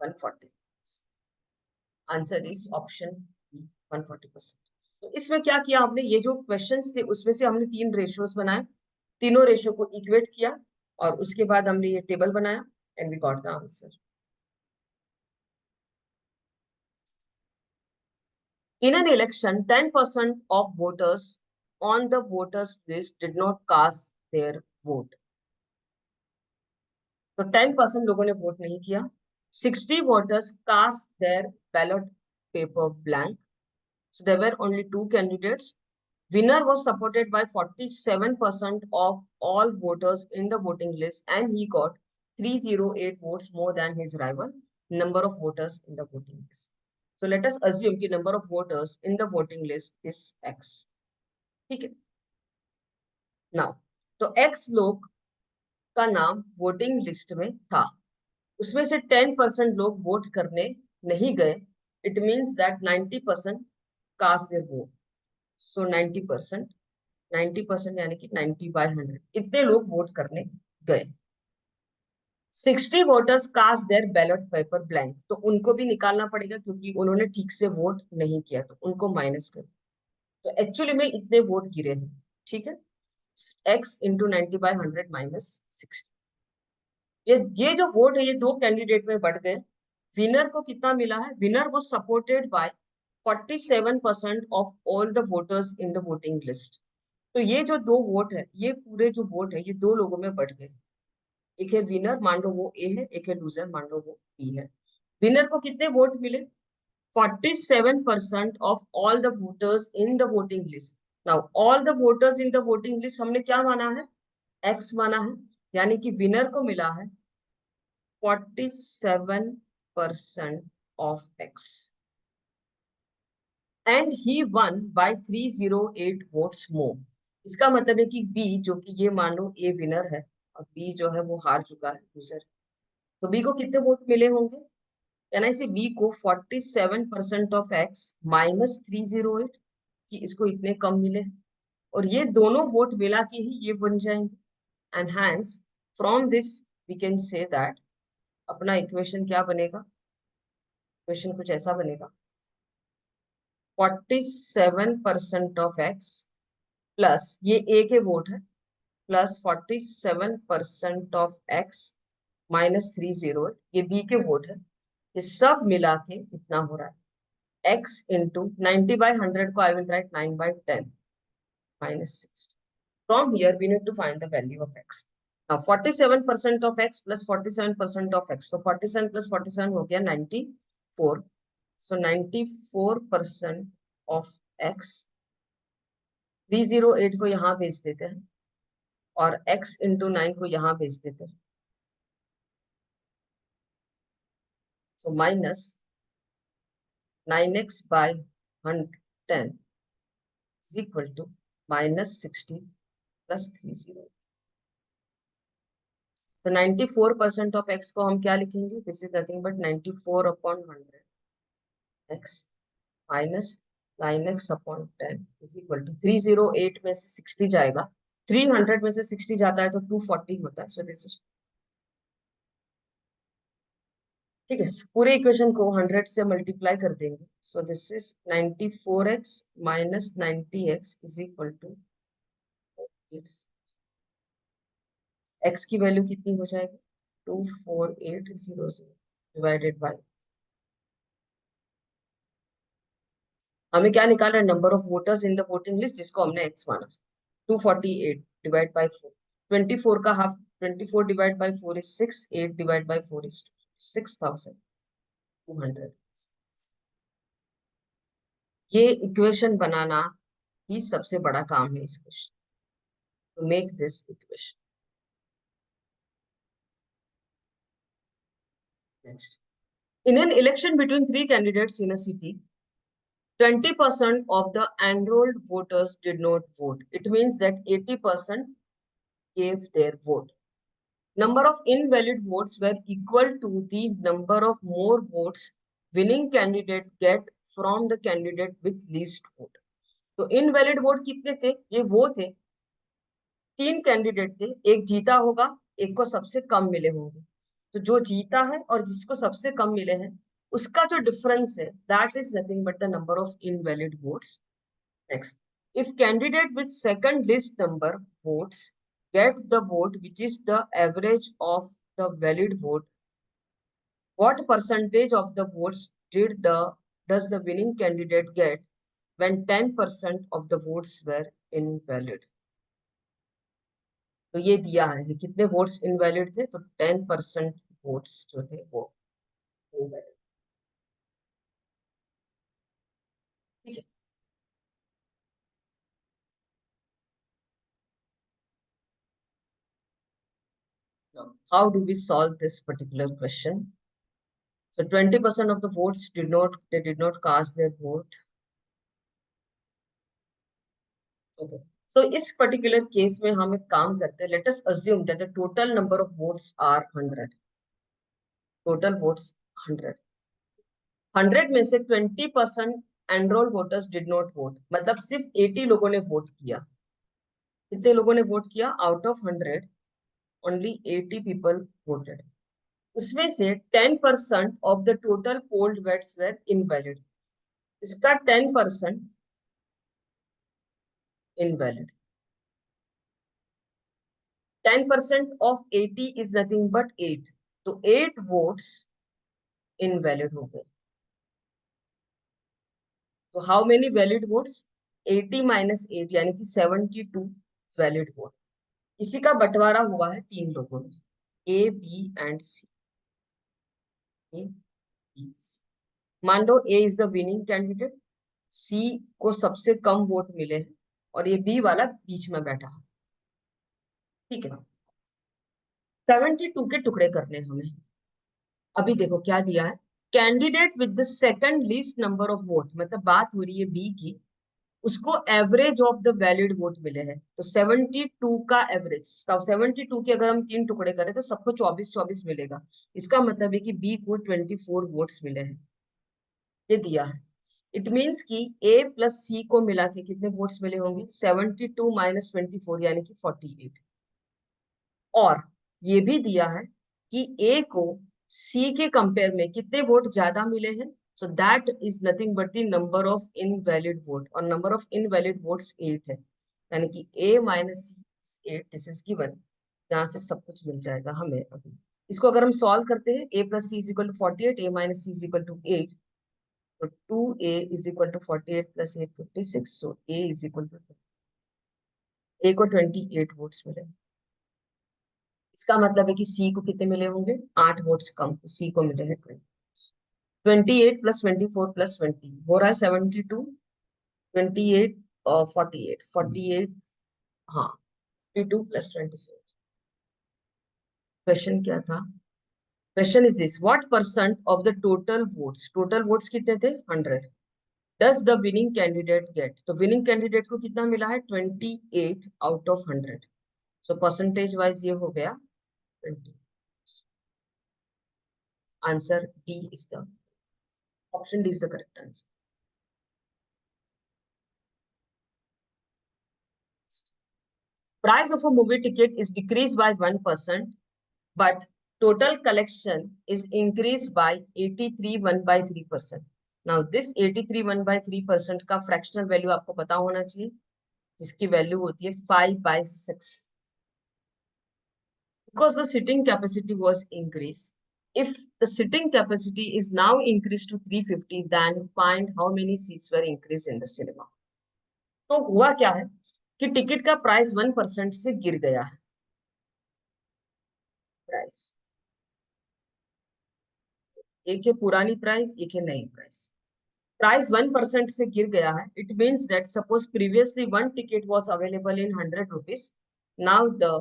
140। Answer is option B, 140%। तो इसमें क्या किया हमने, ये जो क्वेश्चंस थे उसमें से हमने 3 रेशियोज बनाए, तीनों रेशियो को इक्वेट किया और उसके बाद हमने ये टेबल बनाया and we got the answer. In an election, 10% of voters on the voters list did not cast their vote. तो 10% लोगों ने वोट नहीं किया। 60 voters cast their ballot paper blank. So there were only 2 candidates. Winner was supported by 47% of all voters in the voting list and he got 308 votes more than his rival. Number of voters in the voting list. So let us assume the number of voters in the voting list is X. ठीक है। Now तो x लोग का नाम voting list में था, उसमें से 10% लोग वोट करने नहीं गए। It means that 90% cast their vote. So 90% यानी कि 90/100 इतने लोग वोट करने गए। 60 voters cast their ballot paper blank, तो उनको भी निकालना पड़ेगा क्योंकि उन्होंने ठीक से वोट नहीं किया, तो उनको माइनस कर। तो एक्चुअली में इतने वोट गिरे हैं, ठीक है। x into 90/100 minus 60। ये जो वोट है ये 2 कैंडिडेट में बढ़ गए। विनर को कितना मिला है, winner was supported by 47% of all the voters in the voting list. तो ये जो 2 वोट है, ये पूरे जो वोट है ये 2 लोगों में बढ़ गए। एक है विनर, मान लो वो ए है, एक है लूजर, मान लो वो बी है। विनर को कितने वोट मिले, 47% of all the voters in the voting list. Now all the voters in the voting list हमने क्या माना है, x माना है, यानी कि विनर को मिला है 47% of x and he won by 308 votes more। इसका मतलब है कि b, जो कि ये मान लो a विनर है और b जो है वो हार चुका है, लूजर। तो b को कितने वोट मिले होंगे, यानी इसे b को 47% ऑफ x माइनस 308, कि इसको इतने कम मिले, और ये दोनों वोट मिला के ही ये बन जाएंगे। And hence from this we can say that अपना इक्वेशन क्या बनेगा, इक्वेशन कुछ ऐसा बनेगा, 47% ऑफ x प्लस ये a के वोट है, प्लस 47% ऑफ x माइनस 308 ये b के वोट है, ये सब मिला के इतना हो रहा है x इंटू 90/100 को I will write 9/10 minus 60. From here, we need to find the value of x. Now, 47% of x plus 47% of x. So, 47 plus 47 हो गया 94. So, 94% of x. 308 को यहाँ भेज देते हैं और x into 9 को यहाँ भेज देते हैं. So, minus 9x by 110 is equal to minus 60 plus 30. तो 94% ऑफ x को हम क्या लिखेंगे, this is nothing but 94/100 x minus 9x/10 is equal to 308 में से 60 जाएगा, 300 में से 60 जाता है तो 240 होता है। सो दिस इज ठीक है, पूरे इक्वेशन को 100 से मल्टीप्लाई कर देंगे। So this is 94x minus 90x is equal to x की वैल्यू कितनी हो जाएगी, 24800 डिवाइडेड बाय, हमें क्या निकालना है, number of voters in the voting list जिसको हमने x माना, 248 डिवाइड बाय 4, 24 का half, 24 divide by 4 is 6, 8 divide by 4 is 6200। ये इक्वेशन बनाना ही सबसे बड़ा काम है इस question, to make this equation. Next, in an election between three candidates in a city, 20% of the enrolled voters did not vote. It means that 80% gave their vote. Number of invalid votes were equal to the number of more votes winning candidate get from the candidate with least vote. तो invalid vote कितने थे? ये वो थे, 3 candidate थे, एक जीता होगा, एक को सबसे कम मिले होंगे। तो जो जीता है और जिसको सबसे कम मिले हैं, उसका जो डिफरेंस है, that is nothing but the number of invalid votes. Next, if candidate with second list number votes get the vote which is the average of the valid vote, what percentage of the votes does the winning candidate get when 10% of the votes were invalid? तो ये दिया है कि कितने votes invalid थे, तो 10% votes जो थे वो इनवैलिड। ठीक है, now how do we solve this particular question? So 20% of the votes did not cast their vote. Okay, so इस particular case में हम एक काम करते हैं, let us assume that the total number of votes are 100, total votes 100, 100 में से 20% enrolled voters did not vote, मतलब सिर्फ 80 लोगों ने वोट किया। कितने लोगों ने वोट किया? Out of 100 only 80 people voted. उसमें से 10% of the total polled votes were invalid. इसका 10% invalid. 10% of 80 is nothing but 8. तो 8 votes invalid हो गए। तो how many valid votes? 80 minus 8 यानी कि 72 valid vote। इसी का बंटवारा हुआ है 3 लोगों में, A, B and C। A, B, C। मान लो A is the winning candidate, C को सबसे कम वोट मिले हैं और ये B वाला बीच में बैठा है। ठीक है, 72 के टुकड़े करने हमें। अभी देखो क्या दिया है, candidate with the second least number of vote, मतलब बात हो रही है बी की, उसको average of the valid vote मिले हैं। तो 72 का एवरेज, 72 के अगर हम 3 टुकड़े करें तो सबको 24-24 मिलेगा। इसका मतलब है कि बी को 24 वोट्स मिले हैं, ये दिया है। इट मीन्स कि ए प्लस सी को मिला के कितने वोट्स मिले होंगे? 72 माइनस 24 यानी कि 48। और ये भी दिया है कि ए को सी के कंपेयर में कितने वोट ज्यादा मिले हैं। So that is nothing but the number of invalid vote, और नंबर ऑफ इनवैलिड वोट्स 8 है, यानी कि A minus C 8, this is given. यहाँ से सब कुछ मिल जाएगा हमें। अभी इसको अगर हम सॉल्व करते हैं, A plus C is equal to 48, A minus C is equal to 8, तो 2a is equal to 48 plus 8 56, so a is equal to, a को 28 वोट्स मिले। इसका मतलब है कि सी को कितने मिले होंगे? 8 वोट्स कम, सी को मिले हैं 28 प्लस 24 प्लस 20 हो रहा है 72, 28 और 48, 48, हाँ 52 प्लस 27। क्वेश्चन क्या था? Question is this, what percent of the total votes कितने थे? 100, does the winning candidate get? तो winning candidate को कितना मिला है? 28 out of 100, so percentage wise ये हो गया 20। Answer D is the option, D is the correct answer. Price of a movie ticket is decreased by 1%, but total collection is increased by 83 1/3%. Now this 83 1/3% का fractional value आपको पता होना चाहिए, जिसकी value होती है 5/6, because the sitting capacity was increased. If the sitting capacity is now increased to 350, then find how many seats were increased in the cinema. तो हुआ क्या है कि टिकट का प्राइस 1% से गिर गया है, प्राइस, एक है पुरानी प्राइस, एक है नई प्राइस। प्राइस 1% से गिर गया है, it means that suppose previously one ticket was available in 100 rupees, now the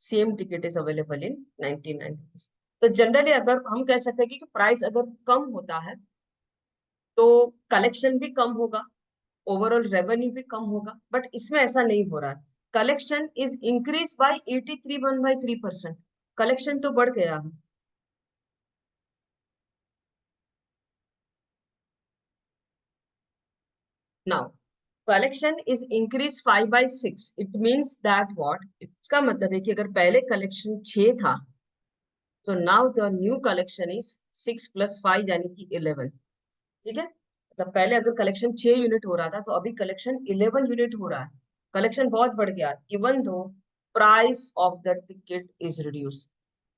same ticket is available in 99 rupees. तो जनरली अगर हम कह सकते हैं कि प्राइस अगर कम होता है तो कलेक्शन भी कम होगा, ओवरऑल रेवेन्यू भी कम होगा, बट इसमें ऐसा नहीं हो रहा है। Collection is increase by 83.3%, collection तो बढ़ गया है। Now collection is increase 5/6, it means that what, इसका मतलब है कि अगर पहले कलेक्शन 6 था तो now the new collection is 6 + 5 यानी कि 11। ठीक है, मतलब पहले अगर कलेक्शन 6 यूनिट हो रहा था तो अभी कलेक्शन 11 यूनिट हो रहा है, कलेक्शन बहुत बढ़ गया, even though price of the ticket is reduce.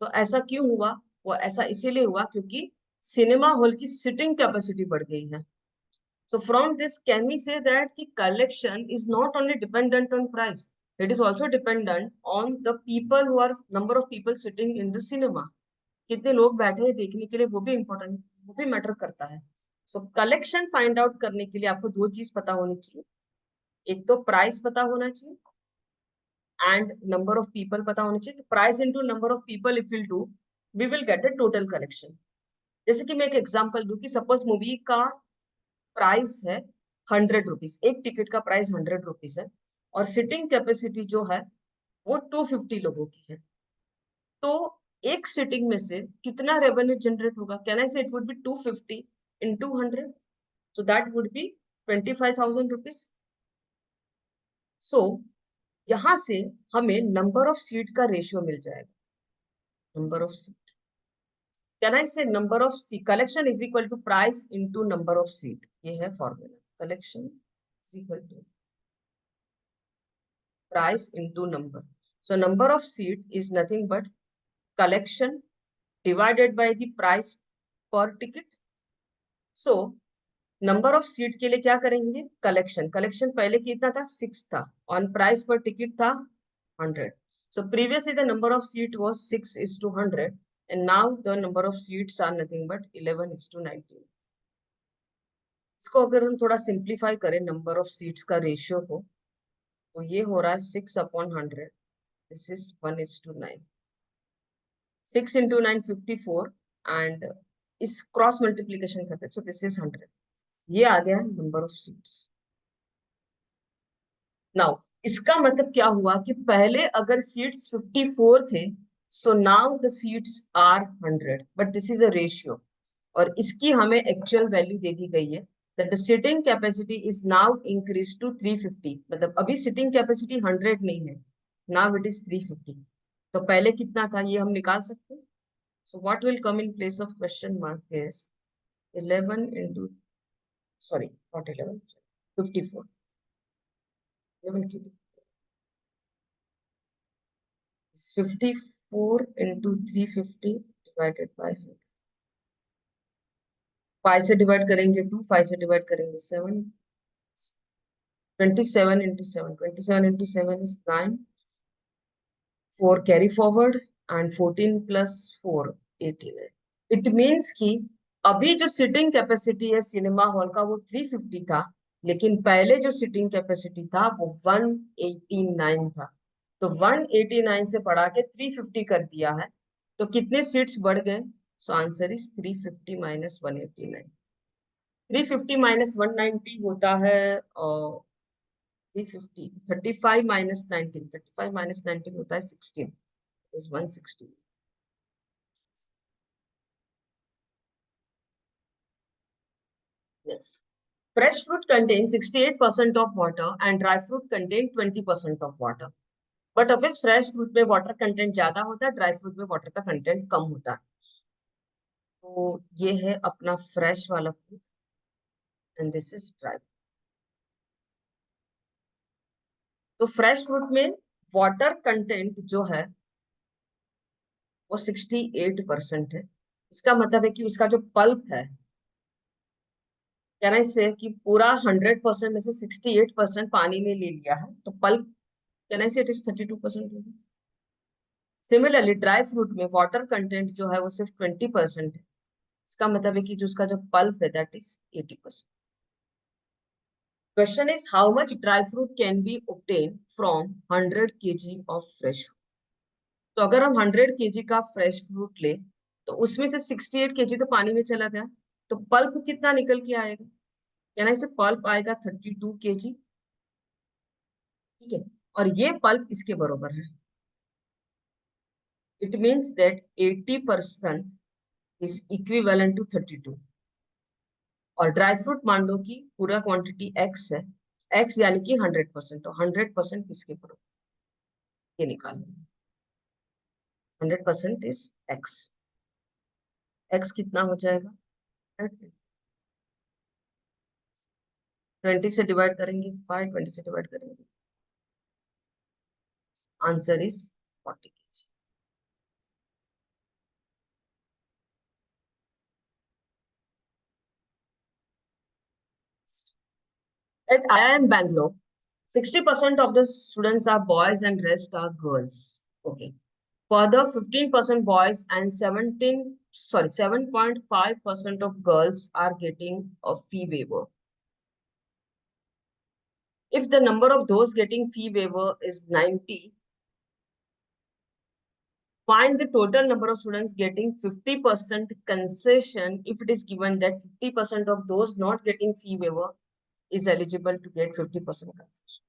तो ऐसा क्यों हुआ? वो ऐसा इसीलिए हुआ क्योंकि सिनेमा हॉल की सिटिंग कैपेसिटी बढ़ गई है। So from this, can we say that the collection is not only dependent on price, it is also dependent on the people who are number of people sitting in the cinema. कितने लोग बैठे हैं देखने के लिए, वो भी important, वो भी मैटर करता है। सो कलेक्शन फाइंड आउट करने के लिए आपको दो चीज पता होनी चाहिए, एक तो प्राइस पता होना चाहिए एंड नंबर ऑफ पीपल पता होना चाहिए। Price into number of people if will do, we will get a total collection. जैसे कि मैं एक एग्जांपल दूं कि सपोज मूवी का प्राइस है 100 रुपीज, एक टिकट का प्राइस 100 रुपीज है और सिटिंग कैपेसिटी जो है वो 250 लोगों की है, तो एक सिटिंग में से कितना रेवेन्यू जनरेट होगा? कैन आई से it would be 250 into 100, so that would be 25,000 rupees. So यहां से हमें नंबर ऑफ सीट का रेशियो मिल जाएगा, number of seat. Can I say number of seat collection is equal to price into number of seat, ये है formula, collection is equal to price into number. So number of seat is nothing but collection divided by the price per ticket. So number of seat के लिए क्या करेंगे? Collection, collection पहले कितना था? 6 था, ऑन प्राइस पर टिकट था 100। So previously the number of seat was 6:100 and now the number of seats are nothing but 11:19। इसको अगर हम थोड़ा सिंप्लीफाई करें नंबर ऑफ सीट्स का रेशियो को, तो ये हो रहा है 6/100, दिस इज 1:9। 6 × 9 54 एंड इस क्रॉस मल्टीप्लीकेशन करते हैं, सो दिस इज 100। ये आ गया है नंबर ऑफ सीट्स। नाउ इसका मतलब क्या हुआ कि पहले अगर सीट्स 54 थे, so now the seats are 100, but this is a ratio और इसकी हमें एक्चुअल वैल्यू दे दी गई है that the sitting capacity is now increase to 350। मतलब अभी सिटिंग कैपेसिटी 100 नहीं है, नाउ इट इज 350। तो पहले कितना था ये हम निकाल सकते हैं। So what will come in place of question mark is 11 into, sorry, not 11, 54. 11 cubic is 54 into 350 divided by 100. 5 से डिवाइड करेंगे 2, 5 से डिवाइड करेंगे 7, 27 into 7, 27 into 7 is 9, 4 carry forward and 14 plus 4, 18 है। इट मीन्स कि अभी जो सिटिंग कैपेसिटी है cinema hall का वो 350 था, लेकिन पहले जो सिटिंग कैपेसिटी था वो 189 था। तो 189 से बढ़ा के 350 कर दिया है, तो कितने सीट्स बढ़ गए? So answer is 350 minus 189। 350 minus 190 होता है 350, 35 माइनस 19, 35 माइनस 19 होता है 16, is 160। Next, fresh fruit contains 68% of water and dry fruit contain 20% of water. But office fresh fruit में वाटर कंटेंट ज्यादा होता है, ड्राई फ्रूट में वाटर का कंटेंट कम होता है। तो ये है अपना फ्रेश वाला fruit and this is dry. तो फ्रेश फ्रूट में वाटर कंटेंट जो है वो 68% है। इसका मतलब है कि उसका जो पल्प है, कहना इससे कि पूरा 100% में से 68% पानी ने ले लिया है, तो पल्प कहना इसे इट इज 32% होगी। सिमिलरली ड्राई फ्रूट में वाटर कंटेंट जो है वो सिर्फ 20% है। इसका मतलब है कि जो उसका जो पल्प है that is 80%। Question is how much dry fruit can be obtained from 100 kg of fresh fruit. तो अगर हम 100 kg का फ्रेश फ्रूट ले तो उसमें से 68 kg तो पानी में चला गया, तो पल्प कितना निकल के आएगा? यानी इसे पल्प आएगा 32 kg। ठीक है, और ये पल्प इसके बराबर है। It means that 80% is equivalent to 32। और ड्राई फ्रूट मान लो कि पूरा क्वांटिटी एक्स है, एक्स यानी कि 100%, तो 100% किसके बराबर? ये निकालो। 100% इज एक्स। एक्स कितना हो जाएगा? 20 से डिवाइड करेंगे 5, 20 से डिवाइड करेंगे, answer is 40 kg। At IIM Bangalore, 60% of the students are boys and rest are girls. Okay. Further, 15% boys and 7.5% of girls are getting a fee waiver. If the number of those getting fee waiver is 90, find the total number of students getting 50% concession if it is given that 50% of those not getting fee waiver is eligible to get 50% concession.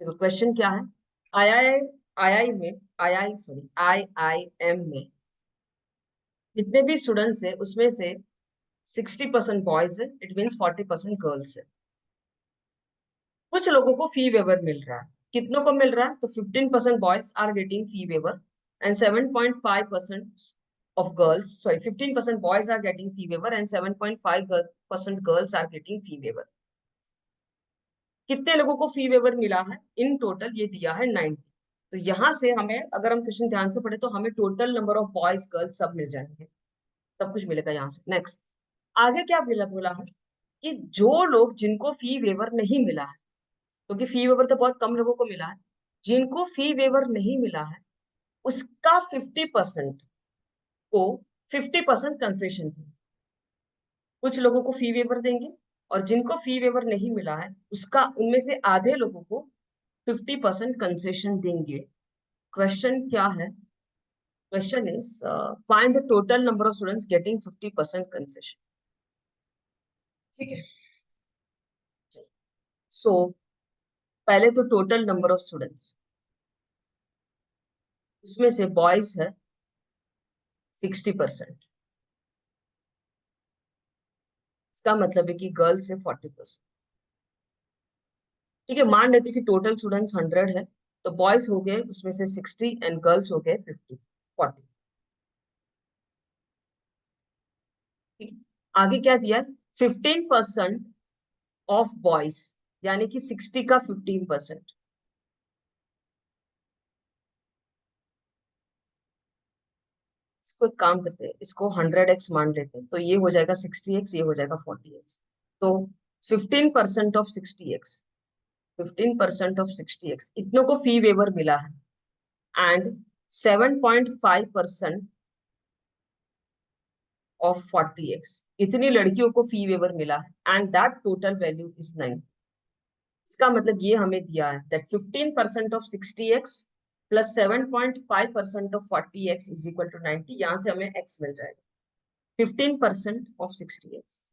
देखो question क्या है? IIM में जितने भी students है उसमें से 60% boys है, इट मीन्स 40% गर्ल्स है। कुछ लोगों को फी वेवर मिल रहा है, कितनों को मिल रहा है? तो 15% boys are getting fee waiver and 7.5% of girls, sorry, 15% boys are getting fee waiver and 7.5% girls are getting fee waiver. कितने लोगों को फी वेवर मिला है? इन टोटल ये दिया है 90। तो यहां से हमें, अगर हम क्वेश्चन ध्यान से पढ़े तो हमें total number of boys girls सब मिल जाएंगे, सब कुछ मिलेगा यहाँ से। नेक्स्ट, आगे क्या बोला है कि जो लोग जिनको फी वेवर नहीं मिला है, क्योंकि फी वेवर तो बहुत कम लोगों को मिला है, जिनको फी वेवर नहीं मिला है उसका 50% को 50% कंसेशन देंगे। कुछ लोगों को फी वेवर देंगे और जिनको फी वेवर नहीं मिला है उसका, उनमें से आधे लोगों को 50% कंसेशन देंगे। क्वेश्चन क्या है? Question is find the total number of students getting 50% concession. ठीक है, सो पहले तो टोटल नंबर ऑफ स्टूडेंट्स, उसमें से बॉयज है 60%, इसका मतलब है कि गर्ल्स है 40%। ठीक है, मान लेते कि टोटल स्टूडेंट्स 100 है, तो बॉयज हो गए उसमें से 60 एंड गर्ल्स हो गए 40। ठीक है, आगे क्या दिया? 15% ऑफ बॉयज, यानी कि 60 का 15%। इसको एक काम करते हैं, इसको 100x मान लेते हैं, तो ये हो जाएगा 60x, ये हो जाएगा 40x। तो 15% ऑफ 60x, 15% ऑफ 60x, इतनों को फी वेवर मिला है एंड 7.5% ऑफ 40x, इतनी लड़कियों को फी वेवर मिला है and that total value is 9। इसका मतलब ये हमें दिया है that 15% of 60x plus 7.5% of 40x is equal to 90। यहां से हमें x मिल जाएगा 15% ऑफ 60x।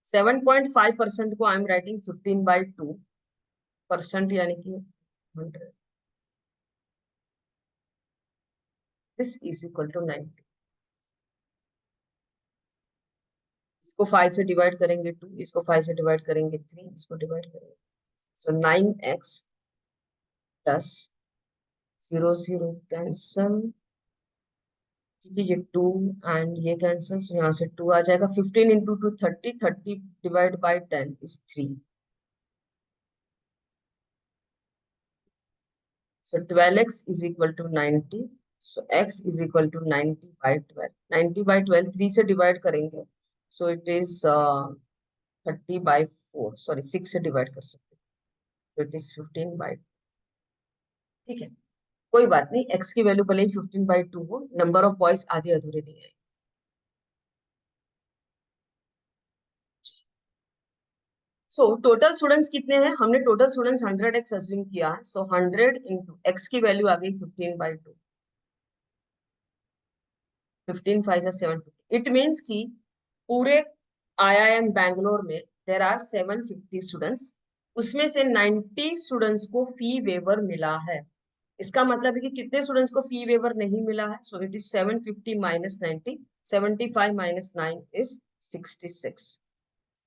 7.5% को आई एम राइटिंग 15/2%, यानी कि 100, दिस इज इक्वल टू 90। इसको 5 से डिवाइड करेंगे 2, इसको 5 से डिवाइड करेंगे 3, इसको डिवाइड करेंगे, सो 9x प्लस 0 0 कैंसल, ये 2 एंड ये कैंसल, so यहाँ से 2 आ जाएगा। 15 into 2 30, 30 divide by 10 is 3, so 12x is equal to 90, so x is equal to 90 by 12। 90 by 12 3 से डिवाइड करेंगे, so it is 30 by 4, sorry 6 से डिवाइड कर सकते हैं। It is 15/2। ठीक है, कोई बात नहीं, x की वैल्यू भले ही 15/2 हो, नंबर ऑफ बॉयज आधे अधूरे नहीं है। सो टोटल स्टूडेंट्स कितने हैं? हमने टोटल स्टूडेंट्स 100x अज्यूम किया है, सो 100 इंटू x की वैल्यू आ गई 15/2। 15 5 750। इट मीन्स कि पूरे IIM बैंगलोर में देर आर 750 स्टूडेंट्स, उसमें से 90 स्टूडेंट्स को फी वेवर मिला है। इसका मतलब है कि कितने स्टूडेंट्स को फी वेवर नहीं मिला है? So it is 750 minus 90, 75 minus 9 is 66।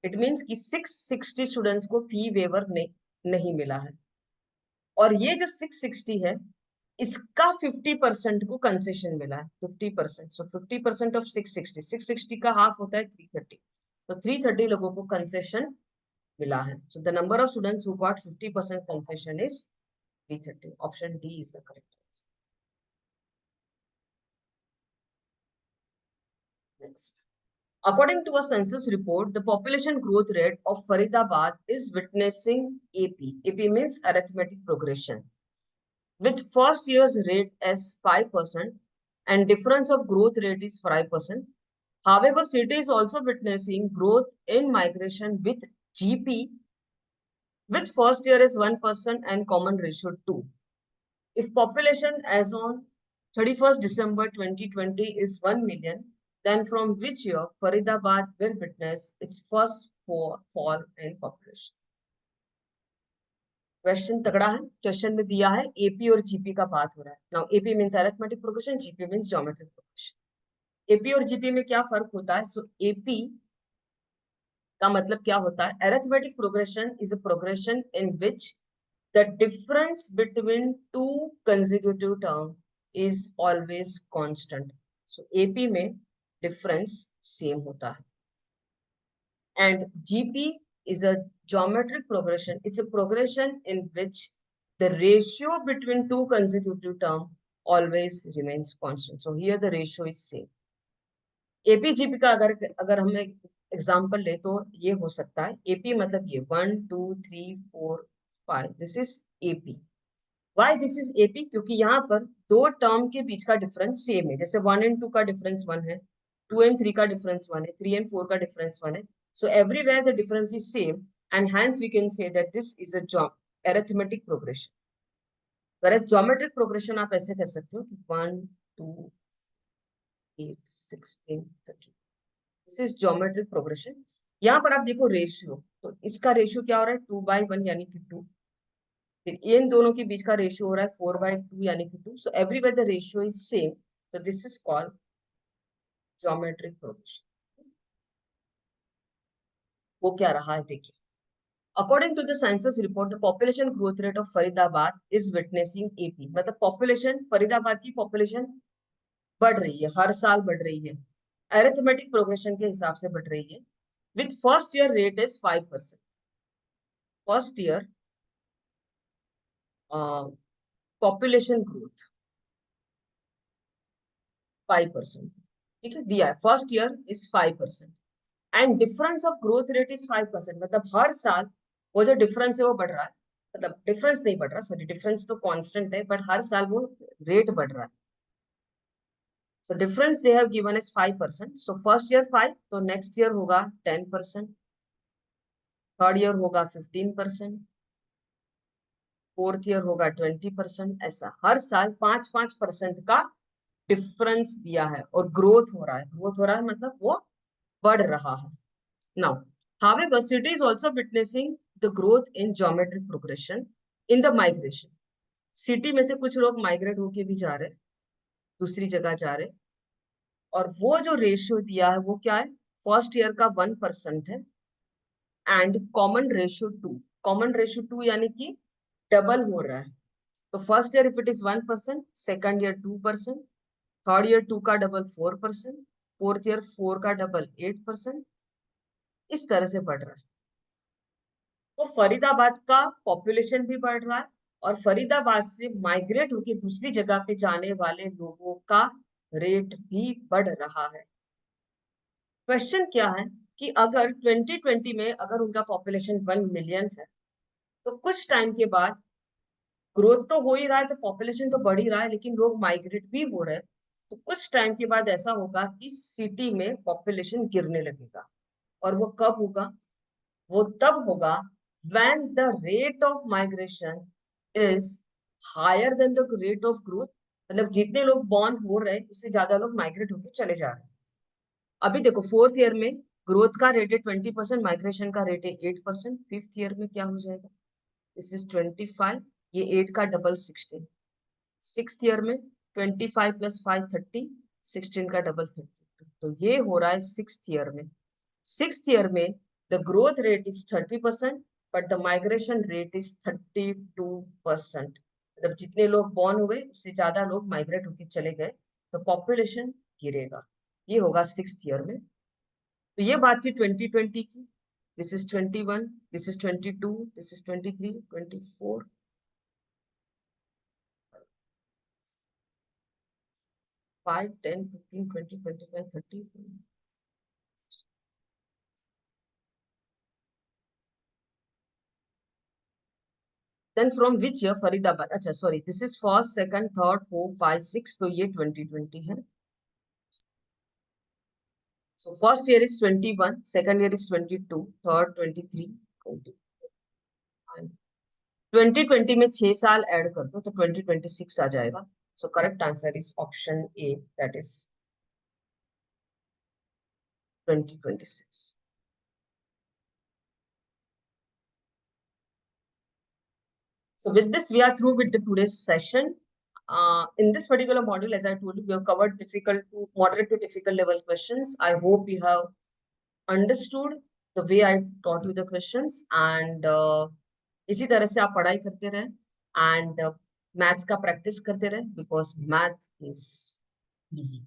It means कि 660 स्टूडेंट्स को फी वेवर नहीं मिला है। और ये जो 660 है, इसका 50% को कंसेशन मिला है, 50%। सो 50% ऑफ 660 का हाफ होता है 330, तो 330 लोगों को कंसेशन मिला है। So the number of students who got 50% concession is 330। Option D is the correct answer. Next, according to a census report, the population growth rate of Faridabad is witnessing AP. AP means arithmetic progression, with first year's rate as 5% and difference of growth rate is 5%. However, city is also witnessing growth in migration with GP with first year as 1% and common ratio 2. If population as on 31st December 2020 is 1 million, then from which year Faridabad will witness its first fall in population? Question तगड़ा है। Question में दिया है AP और GP का बात हो रहा है। Now AP means arithmetic progression, GP means geometric progression. AP और जीपी में क्या फर्क होता है? सो एपी का मतलब क्या होता है? Arithmetic progression is a progression in which the difference between two consecutive term is always constant. So AP में डिफरेंस सेम होता है। And GP is a geometric progression. It's a progression in which the ratio between two consecutive terms always remains constant. So here the ratio is same. AP GP का अगर हम example ले तो ये हो सकता है। AP मतलब ये 1 2 3 4 5, this is AP। Why this is AP? क्योंकि यहाँ पर दो टर्म के बीच का डिफरेंस सेम है। जैसे 1 and 2 का डिफरेंस 1 है, 2 and 3 का डिफरेंस 1 है, 3 and 4 का डिफरेंस 1 है। So everywhere the difference is same, and hence we can say that this is a arithmetic progression. Whereas geometric progression आप ऐसे कह सकते हो कि 1 2 8 16 30। This is geometric progression. यहाँ पर आप देखो रेशियो, तो इसका रेशियो क्या हो रहा है? 2/1 यानी कि 2। फिर इन दोनों के बीच का रेशियो हो रहा है 4/2 यानी कि 2। So everywhere the ratio is same, so this is called geometric progression. वो क्या रहा है देखिए। According to the census report, the population growth rate of Faridabad is witnessing AP. मतलब पॉपुलेशन, फरीदाबाद की पॉपुलेशन बढ़ रही है, हर साल बढ़ रही है, अरिथमेटिक प्रोग्रेशन के हिसाब से बढ़ रही है। With first year rate is 5%। First year population growth 5%। ठीक है, दिया है first year is 5% and difference of growth rate is 5%। मतलब हर साल वो जो डिफरेंस है वो बढ़ रहा है। मतलब डिफरेंस नहीं बढ़ रहा, सॉरी, डिफरेंस तो कांस्टेंट है, बट हर साल वो रेट बढ़ रहा है। So difference they have given is 5%। So first year 5, तो नेक्स्ट ईयर होगा 10%, थर्ड ईयर होगा 15%, फोर्थ ईयर होगा 20%। ऐसा हर साल 5-5% का डिफरेंस दिया है और ग्रोथ हो रहा है। ग्रोथ हो रहा है मतलब वो बढ़ रहा है। Now, however, city is also witnessing the growth in geometric progression in the migration. City में से कुछ लोग माइग्रेट होके भी जा रहे, दूसरी जगह जा रहे, और वो जो रेशियो दिया है वो क्या है? फर्स्ट ईयर का 1% है and common ratio 2। Common ratio 2 यानी कि डबल हो रहा है। तो first year if it is 1%, second year 2%, third year 2 का डबल 4%, फोर्थ ईयर 4 का डबल 8%, इस तरह से बढ़ रहा है। तो फरीदाबाद का पॉपुलेशन भी बढ़ रहा है और फरीदाबाद से माइग्रेट होकर दूसरी जगह पे जाने वाले लोगों का रेट भी बढ़ रहा है। क्वेश्चन क्या है कि अगर 2020 में अगर उनका पॉपुलेशन 1 मिलियन है तो कुछ टाइम के बाद ग्रोथ तो हो ही रहा है, तो पॉपुलेशन तो बढ़ ही रहा है, लेकिन लोग माइग्रेट भी हो रहे हैं। तो कुछ टाइम के बाद ऐसा होगा कि सिटी में पॉपुलेशन गिरने लगेगा। और वो कब होगा? वो तब होगा when the rate of migration is higher than the rate of growth। मतलब जितने लोग बॉर्न हो रहे हैं उससे ज्यादा लोग माइग्रेट होकर चले जा रहे हैं। अभी देखो, फोर्थ ईयर में ग्रोथ का रेट है 20%, माइग्रेशन का रेट है 8%। फिफ्थ ईयर में क्या हो जाएगा? दिस इज 25, ये 8 का डबल 16। सिक्स्थ ईयर में 25 + 5 30, 16 का डबल 32। तो ये हो रहा है सिक्स्थ ईयर में। सिक्स्थ ईयर में the growth rate is 30%, but the migration rate is 32%। मतलब जितने लोग बॉर्न हुए उससे ज्यादा लोग माइग्रेट होकर चले गए, तो पॉपुलेशन गिरेगा। ये होगा सिक्स्थ ईयर में। तो ये बात थी 2020 की। This is 21, this is 22, this is 23, 24, 5, 10, 15, 20, 25, 30। Then from which year Faridabad? अच्छा sorry, this is first, second, third, fourth, 5, 6, तो ये 2020 है। So first year is 21, second year is 22, third 23, 20। 2020 में 6 साल ऐड कर दो तो 2026 आ जाएगा। So correct answer is option A, that is 2026। So with this, we are through with the today's session. In this particular module, as I told you, we have covered difficult to moderate to difficult level questions. I hope you have understood the way I taught you the questions, and इसी तरह से आप पढ़ाई करते रहे and maths का practice करते रहे, because math is easy.